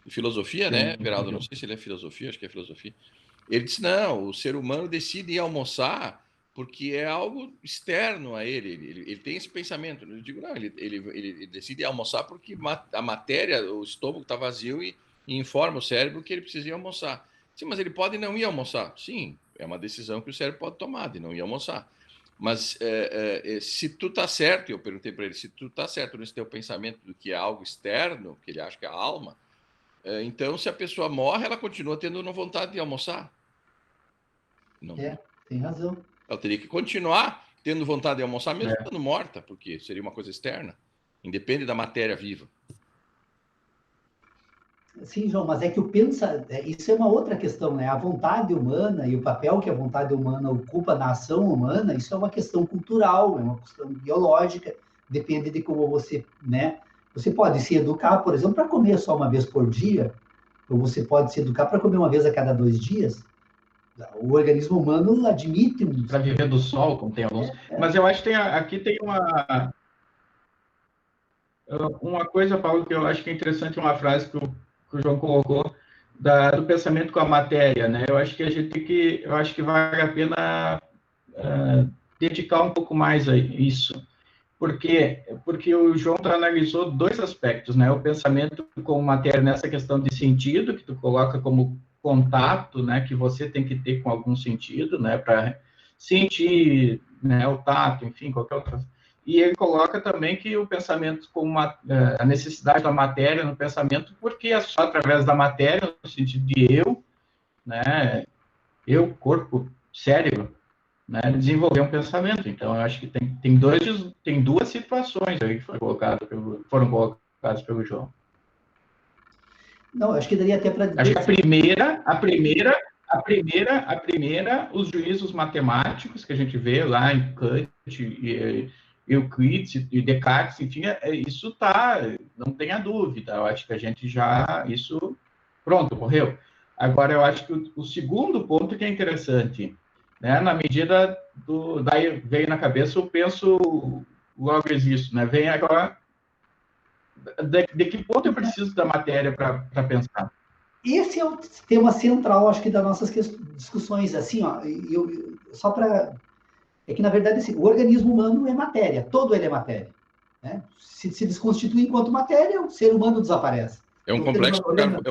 filosofia, né, Veraldo? Não sei se ele é filosofia, acho que é filosofia. Ele disse, não, o ser humano decide ir almoçar porque é algo externo a ele. Ele tem esse pensamento. Eu digo, não, ele decide ir almoçar porque a matéria, o estômago está vazio e informa o cérebro que ele precisa ir almoçar. Sim, mas ele pode não ir almoçar. Sim, é uma decisão que o cérebro pode tomar, de não ir almoçar. Mas se tu tá certo, eu perguntei para ele, se tu tá certo nesse teu pensamento do que é algo externo, que ele acha que é a alma, então se a pessoa morre, ela continua tendo vontade de almoçar. Não. Tem razão. Ela teria que continuar tendo vontade de almoçar mesmo estando morta, porque seria uma coisa externa, independe da matéria viva. Sim, João, mas é que isso é uma outra questão, né? A vontade humana e o papel que a vontade humana ocupa na ação humana, isso é uma questão cultural, é uma questão biológica, depende de como você, né? Você pode se educar, por exemplo, para comer só uma vez por dia, ou você pode se educar para comer uma vez a cada 2 dias. O organismo humano admite... Para viver do sol, como tem alguns... Mas eu acho que aqui tem uma coisa, Paulo, que eu acho que é interessante, uma frase que o João colocou, do pensamento com a matéria, né? Eu acho que vale a pena dedicar um pouco mais a isso. Por quê? Porque o João analisou dois aspectos, né? O pensamento como matéria nessa questão de sentido, que tu coloca como contato, né? Que você tem que ter com algum sentido, né? Para sentir, né? O tato, enfim, qualquer outra. E ele coloca também que o pensamento como a necessidade da matéria no pensamento, porque é só através da matéria, no sentido de eu, né? Eu, corpo, cérebro, né, desenvolver um pensamento. Então, eu acho que tem duas situações aí que foram colocadas pelo João. Não, acho que daria até para... Acho que a primeira, os juízos matemáticos que a gente vê lá em Kant, Euclides e Descartes, enfim, isso tá, não tenha dúvida. Eu acho que a gente isso, pronto, morreu. Agora, eu acho que o segundo ponto que é interessante, né, na medida daí veio na cabeça, eu penso, logo existo, né, vem agora, de que ponto eu preciso da matéria para pensar? Esse é o tema central, acho que, das nossas discussões, assim, ó, só para... É que, na verdade, assim, o organismo humano é matéria, todo ele é matéria, né? Se desconstitui enquanto matéria, o ser humano desaparece. É um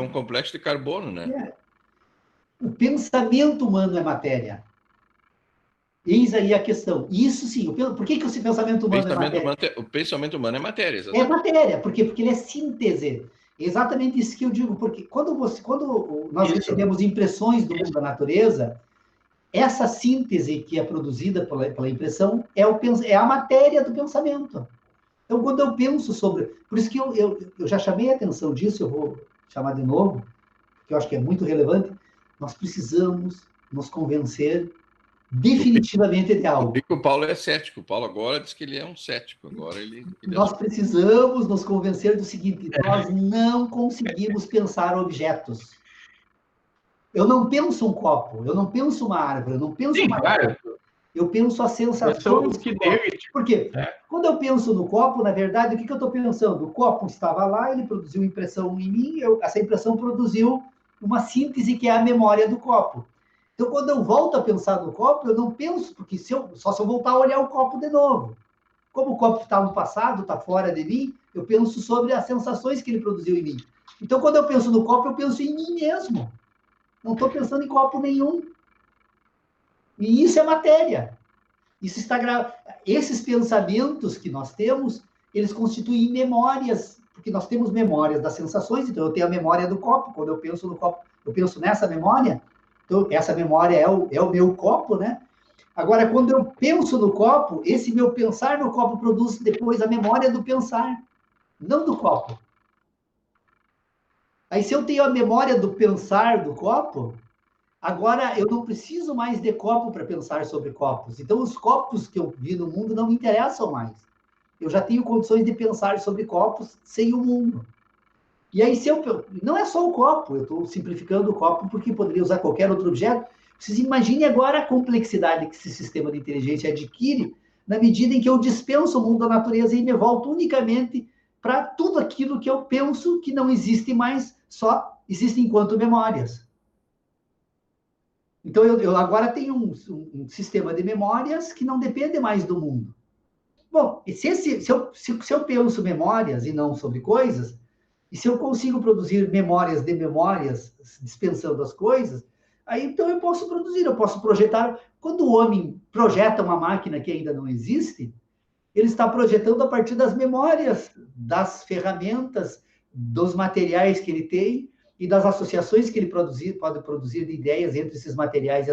complexo de carbono, né? É. O pensamento humano é matéria. Eis aí a questão. Isso sim, por que esse pensamento humano é matéria? O pensamento humano é matéria, exatamente. É matéria, porque ele é síntese. É exatamente isso que eu digo, porque quando nós recebemos impressões do mundo da natureza, essa síntese que é produzida pela impressão é a matéria do pensamento. Então, quando eu penso sobre... Por isso que eu já chamei a atenção disso, eu vou chamar de novo, que eu acho que é muito relevante. Nós precisamos nos convencer definitivamente de algo. O Paulo é cético. O Paulo agora diz que ele é um cético. Agora nós precisamos nos convencer do seguinte: nós não conseguimos pensar objetos. Eu não penso um copo, eu não penso uma árvore, eu não penso uma árvore. Eu penso a sensação do copo. Por quê? Quando eu penso no copo, na verdade, o que eu estou pensando? O copo estava lá, ele produziu impressão em mim, essa impressão produziu uma síntese que é a memória do copo. Então, quando eu volto a pensar no copo, eu não penso, porque só se eu voltar a olhar o copo de novo. Como o copo está no passado, está fora de mim, eu penso sobre as sensações que ele produziu em mim. Então, quando eu penso no copo, eu penso em mim mesmo. Não estou pensando em copo nenhum. E isso é matéria. Isso está Esses pensamentos que nós temos, eles constituem memórias, porque nós temos memórias das sensações. Então, eu tenho a memória do copo. Quando eu penso no copo, eu penso nessa memória. Então, essa memória é o meu copo, né? Agora, quando eu penso no copo, esse meu pensar no copo produz depois a memória do pensar, não do copo. Aí, se eu tenho a memória do pensar do copo, agora eu não preciso mais de copo para pensar sobre copos. Então, os copos que eu vi no mundo não me interessam mais. Eu já tenho condições de pensar sobre copos sem o mundo. E aí, não é só o copo, eu estou simplificando o copo porque poderia usar qualquer outro objeto. Vocês imaginem agora a complexidade que esse sistema de inteligência adquire na medida em que eu dispenso o mundo da natureza e me volto unicamente para tudo aquilo que eu penso que não existe mais, só existe enquanto memórias. Então, eu agora tenho um sistema de memórias que não depende mais do mundo. Bom, e se eu penso memórias e não sobre coisas, e se eu consigo produzir memórias de memórias, dispensando as coisas, aí então eu posso produzir, eu posso projetar. Quando o homem projeta uma máquina que ainda não existe, ele está projetando a partir das memórias, das ferramentas, dos materiais que ele tem e das associações que ele pode produzir de ideias entre esses materiais.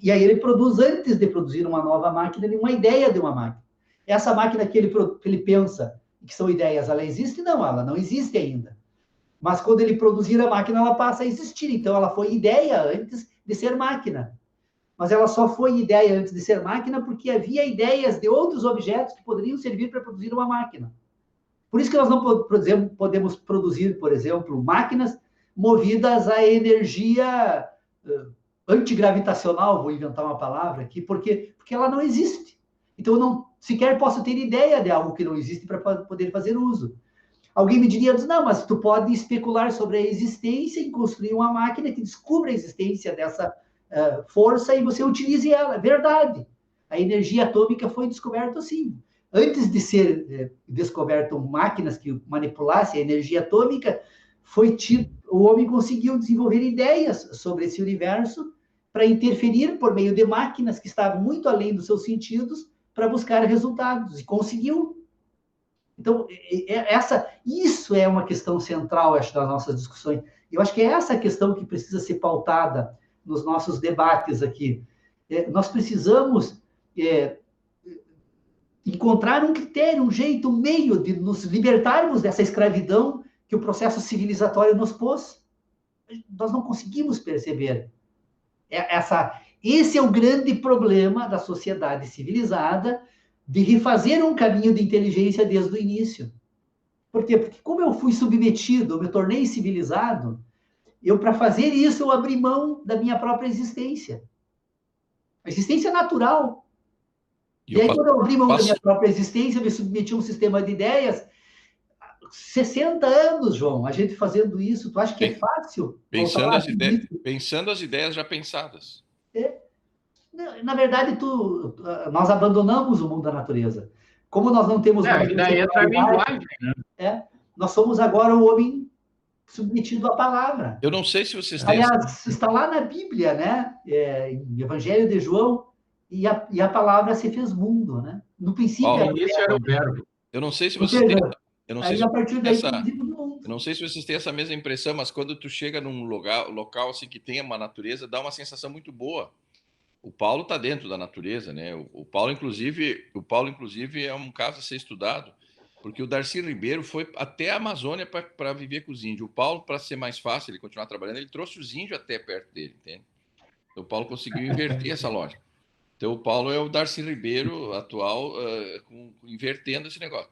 E aí ele produz, antes de produzir uma nova máquina, uma ideia de uma máquina. Essa máquina que ele pensa, que são ideias, ela existe? Não, ela não existe ainda. Mas quando ele produzir a máquina, ela passa a existir. Então, ela foi ideia antes de ser máquina. Mas ela só foi ideia antes de ser máquina porque havia ideias de outros objetos que poderiam servir para produzir uma máquina. Por isso que nós não podemos produzir, por exemplo, máquinas movidas a energia antigravitacional, vou inventar uma palavra aqui, porque ela não existe. Então, eu não sequer posso ter ideia de algo que não existe para poder fazer uso. Alguém me diria, não, mas tu pode especular sobre a existência e construir uma máquina que descubra a existência dessa força e você utilize ela. Verdade. A energia atômica foi descoberta assim. antes de ser descoberto máquinas que manipulassem a energia atômica, o homem conseguiu desenvolver ideias sobre esse universo para interferir por meio de máquinas que estavam muito além dos seus sentidos para buscar resultados, e conseguiu. Então, isso é uma questão central, acho, das nossas discussões. Eu acho que é essa questão que precisa ser pautada nos nossos debates aqui. Nós precisamos encontrar um critério, um jeito, um meio de nos libertarmos dessa escravidão que o processo civilizatório nos pôs. Nós não conseguimos perceber. Esse é o grande problema da sociedade civilizada, de refazer um caminho de inteligência desde o início. Por quê? Porque como eu fui submetido, eu me tornei civilizado, para fazer isso, eu abri mão da minha própria existência. A existência natural. E aí, quando eu abri mão da minha própria existência, eu me submeti a um sistema de ideias. 60 anos, João, a gente fazendo isso, tu acha que é fácil? Pensando as ideias já pensadas. Na verdade, nós abandonamos o mundo da natureza. Como nós não temos... daí entra a linguagem, né? Nós somos agora o homem submetido à palavra. Eu não sei se vocês têm... Aliás, está lá na Bíblia, né? Em Evangelho de João, e a palavra se fez mundo, né? No princípio era o verbo. Eu não sei se vocês têm... Eu não sei se vocês têm essa mesma impressão, mas quando tu chega num local assim que tem uma natureza, dá uma sensação muito boa. O Paulo está dentro da natureza, né? O Paulo, inclusive, é um caso a ser estudado, porque o Darcy Ribeiro foi até a Amazônia para viver com os índios. O Paulo, para ser mais fácil ele continuar trabalhando, ele trouxe os índios até perto dele, entende? Então, o Paulo conseguiu inverter essa lógica. Então, o Paulo é o Darcy Ribeiro atual, invertendo esse negócio.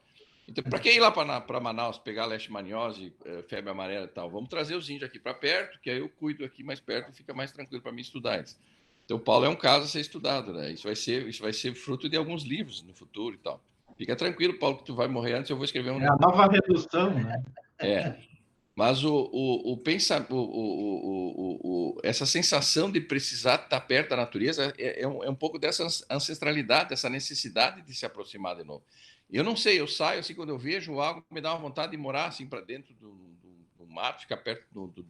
Então, para quem ir lá para Manaus, pegar leishmaniose, febre amarela e tal, vamos trazer os índios aqui para perto, que aí eu cuido aqui mais perto e fica mais tranquilo para mim estudar eles. Então, o Paulo é um caso a ser estudado, né? Isso vai ser fruto de alguns livros no futuro e tal. Fica tranquilo, Paulo, que tu vai morrer antes, eu vou escrever um livro. A nova redução, né? Mas essa sensação de precisar estar perto da natureza é um pouco dessa ancestralidade, dessa necessidade de se aproximar de novo. Eu não sei, eu saio assim, quando eu vejo algo, me dá uma vontade de morar assim para dentro do mato, ficar perto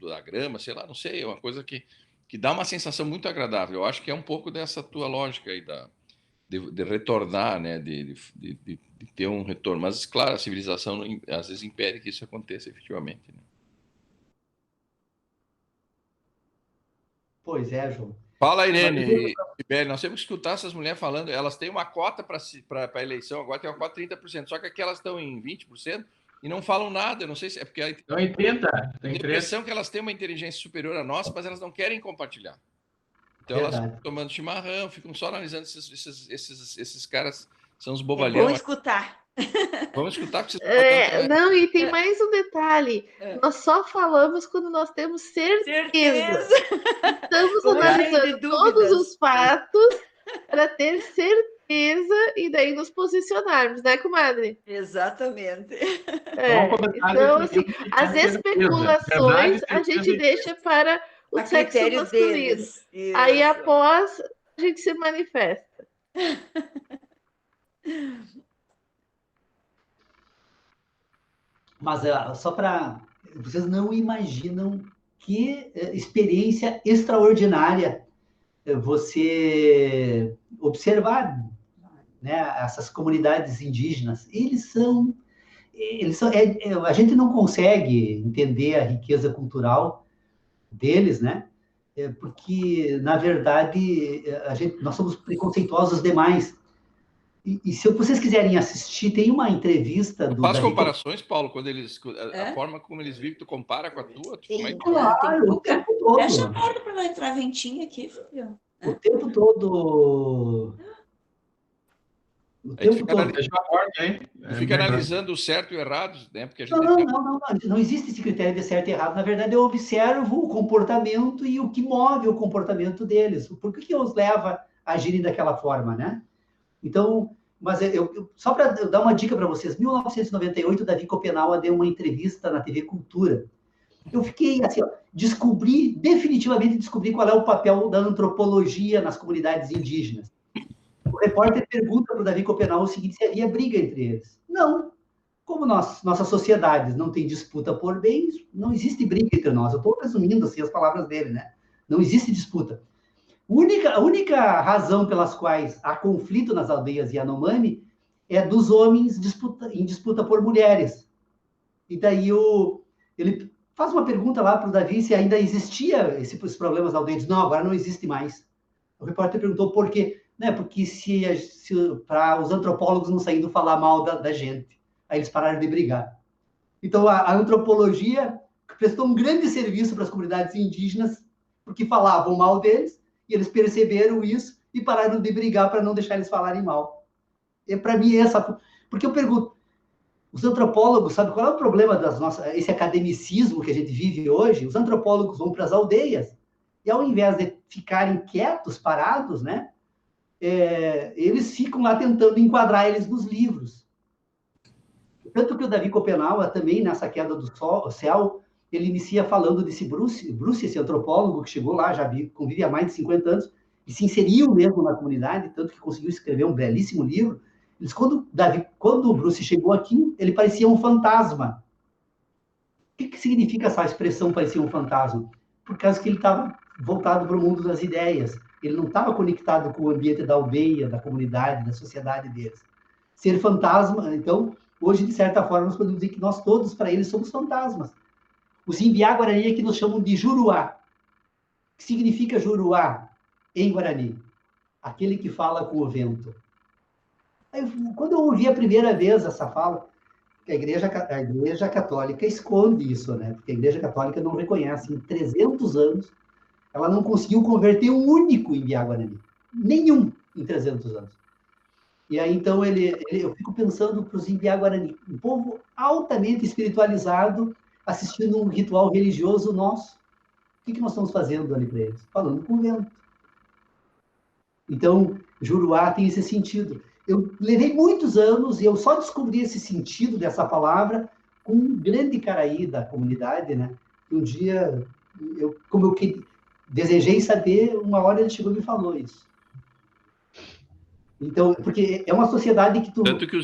da grama, sei lá, não sei, é uma coisa que dá uma sensação muito agradável. Eu acho que é um pouco dessa tua lógica aí de retornar, né, de ter um retorno. Mas, claro, a civilização às vezes impede que isso aconteça efetivamente, né? Pois é, João. Fala, Irene e Beli, nós temos que escutar essas mulheres falando, elas têm uma cota para a eleição, agora tem uma cota de 30%, só que aqui elas estão em 20% e não falam nada, eu não sei se é porque... Estão em 30%. Tem a impressão que elas têm uma inteligência superior à nossa, mas elas não querem compartilhar. Então elas ficam tomando chimarrão, ficam só analisando esses caras, são os bobalhão. Vamos escutar. Vamos escutar que vocês não, e tem mais um detalhe. Nós só falamos quando nós temos certeza. Estamos analisando todos os fatos para ter certeza e daí nos posicionarmos, né, comadre? Exatamente. Então, assim, as especulações a gente deixa para o sexo masculino. Aí, após, a gente se manifesta. Mas só para... Vocês não imaginam que experiência extraordinária você observar, né, essas comunidades indígenas. A gente não consegue entender a riqueza cultural deles, né? Porque, na verdade, nós somos preconceituosos demais. E se vocês quiserem assistir, tem uma entrevista... Faz comparações, Paulo, quando a forma como eles vivem, tu compara com a tua? Claro, o tempo todo. Fecha a porta para não entrar ventinho aqui, filho. O tempo todo... Fica analisando o certo e o errado, né? Porque a gente não existe esse critério de certo e errado. Na verdade, eu observo o comportamento e o que move o comportamento deles. Por que os leva a agirem daquela forma, né? Então, mas só para dar uma dica para vocês, em 1998, Davi Copenaua deu uma entrevista na TV Cultura. Eu fiquei assim, definitivamente descobri qual é o papel da antropologia nas comunidades indígenas. O repórter pergunta para o Davi Copenau o seguinte, se havia briga entre eles. Não. Como nossas sociedades não têm disputa por bens, não existe briga entre nós. Eu estou resumindo assim, as palavras dele, né? Não existe disputa. A única razão pelas quais há conflito nas aldeias Yanomami é dos homens em disputa por mulheres. E daí ele faz uma pergunta lá para o Davi se ainda existia esses problemas na aldeia. Ele diz, não, agora não existe mais. O repórter perguntou por quê. Né? Porque para os antropólogos não saindo falar mal da gente. Aí eles pararam de brigar. Então, a antropologia prestou um grande serviço para as comunidades indígenas, porque falavam mal deles, e eles perceberam isso e pararam de brigar para não deixar eles falarem mal. E para mim, porque eu pergunto, os antropólogos, sabe qual é o problema esse academicismo que a gente vive hoje? Os antropólogos vão para as aldeias, e ao invés de ficarem quietos, parados, né, eles ficam lá tentando enquadrar eles nos livros. Tanto que o Davi Copenau, também nessa queda do céu, ele inicia falando desse Bruce, esse antropólogo que chegou lá, já convive há mais de 50 anos, e se inseriu mesmo na comunidade, tanto que conseguiu escrever um belíssimo livro. Quando o Bruce chegou aqui, ele parecia um fantasma. O que significa essa expressão parecia um fantasma? Por causa que ele estava voltado para o mundo das ideias. Ele não estava conectado com o ambiente da aldeia, da comunidade, da sociedade deles. Ser fantasma, então, hoje, de certa forma, nós podemos dizer que nós todos, para eles, somos fantasmas. Os Imbiá Guarani que nos chamam de Juruá. O que significa Juruá em Guarani? Aquele que fala com o vento. Aí, quando eu ouvi a primeira vez essa fala, a igreja Católica esconde isso, né? Porque a Igreja Católica não reconhece. Em 300 anos, ela não conseguiu converter um único Imbiá Guarani. Nenhum em 300 anos. E aí, então, eu fico pensando para os Imbiá Guarani, um povo altamente espiritualizado, assistindo um ritual religioso nosso. O que nós estamos fazendo ali para eles? Falando com o vento. Então, Juruá tem esse sentido. Eu levei muitos anos e eu só descobri esse sentido dessa palavra com um grande caraí da comunidade, né? Um dia, como eu desejei saber, uma hora ele chegou e me falou isso. Então, porque é uma sociedade que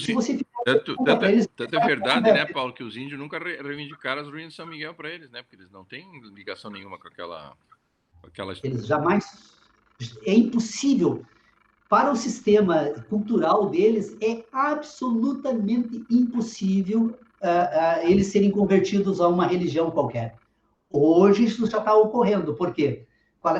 se você ficar tanto é verdade, né, Paulo, que os índios nunca reivindicaram as ruínas de São Miguel para eles, né? Porque eles não têm ligação nenhuma com aquela eles jamais... É impossível. Para o sistema cultural deles, é absolutamente impossível eles serem convertidos a uma religião qualquer. Hoje isso já está ocorrendo. Por quê?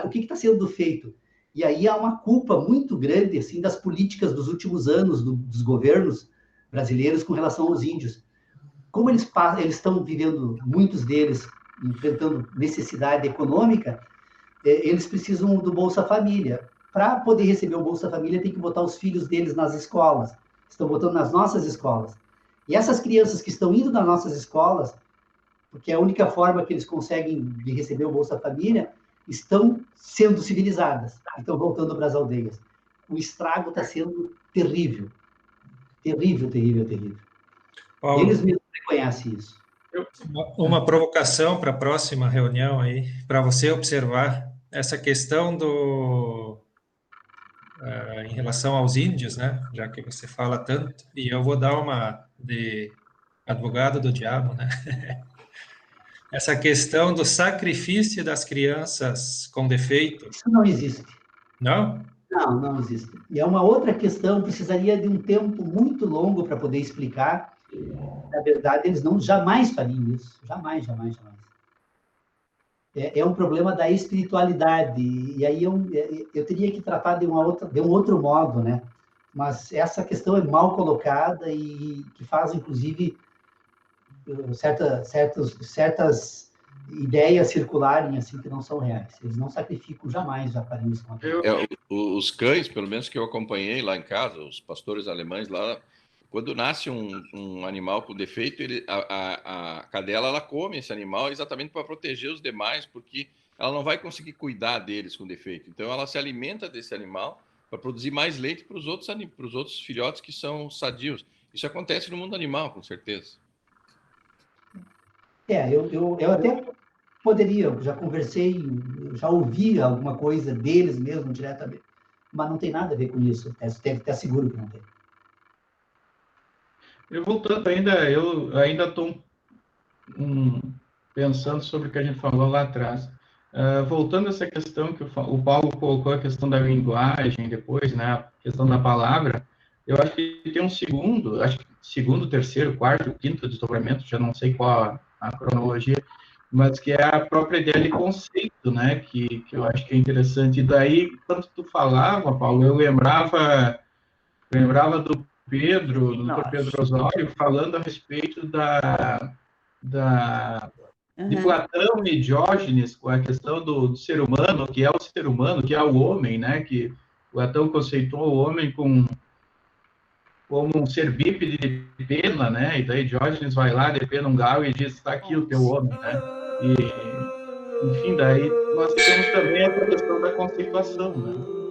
O que está sendo feito? E aí há uma culpa muito grande assim, das políticas dos últimos anos dos governos brasileiros com relação aos índios. Como eles estão vivendo, muitos deles, enfrentando necessidade econômica, eles precisam do Bolsa Família. Para poder receber o Bolsa Família, tem que botar os filhos deles nas escolas. Estão botando nas nossas escolas. E essas crianças que estão indo nas nossas escolas, porque é a única forma que eles conseguem de receber o Bolsa Família, estão sendo civilizadas, estão voltando para as aldeias. O estrago está sendo terrível. Terrível, terrível, terrível. Paulo, eles mesmos reconhecem isso. Uma provocação para a próxima reunião aí, para você observar essa questão em relação aos índios, né? Já que você fala tanto, e eu vou dar uma de advogado do diabo, né? Essa questão do sacrifício das crianças com defeito. Isso não existe. Não? Não existe. E é uma outra questão, precisaria de um tempo muito longo para poder explicar. Na verdade, eles jamais fariam isso. Jamais. É um problema da espiritualidade. E aí eu teria que tratar de um outro modo, né? Mas essa questão é mal colocada e que faz, inclusive, certas ideias circularem assim que não são reais. Eles não sacrificam jamais já para isso. Os cães, pelo menos que eu acompanhei lá em casa, os pastores alemães lá, quando nasce um animal com defeito, a cadela ela come esse animal exatamente para proteger os demais, porque ela não vai conseguir cuidar deles com defeito. Então ela se alimenta desse animal para produzir mais leite para os outros filhotes que são sadios. Isso acontece no mundo animal, com certeza. Eu até poderia, já conversei, já ouvi alguma coisa deles mesmo diretamente, mas não tem nada a ver com isso. Você tem que estar seguro que não tem. Eu ainda estou pensando sobre o que a gente falou lá atrás. Voltando a essa questão que o Paulo colocou, a questão da linguagem depois, né, a questão da palavra, eu acho que tem um segundo, terceiro, quarto, quinto desdobramento, já não sei qual a cronologia, mas que é a própria ideia de conceito, né, que eu acho que é interessante. E daí, quando tu falava, Paulo, eu lembrava do Dr. Pedro Osório, falando a respeito de Platão e Diógenes, com a questão do ser humano, que é o ser humano, que é o homem, né? Que Platão conceitou o homem como um ser bípede de pena, né? E daí Diógenes vai lá, depena um galo e diz, está aqui o teu homem, né? E, enfim, daí nós temos também a questão da conceituação, né?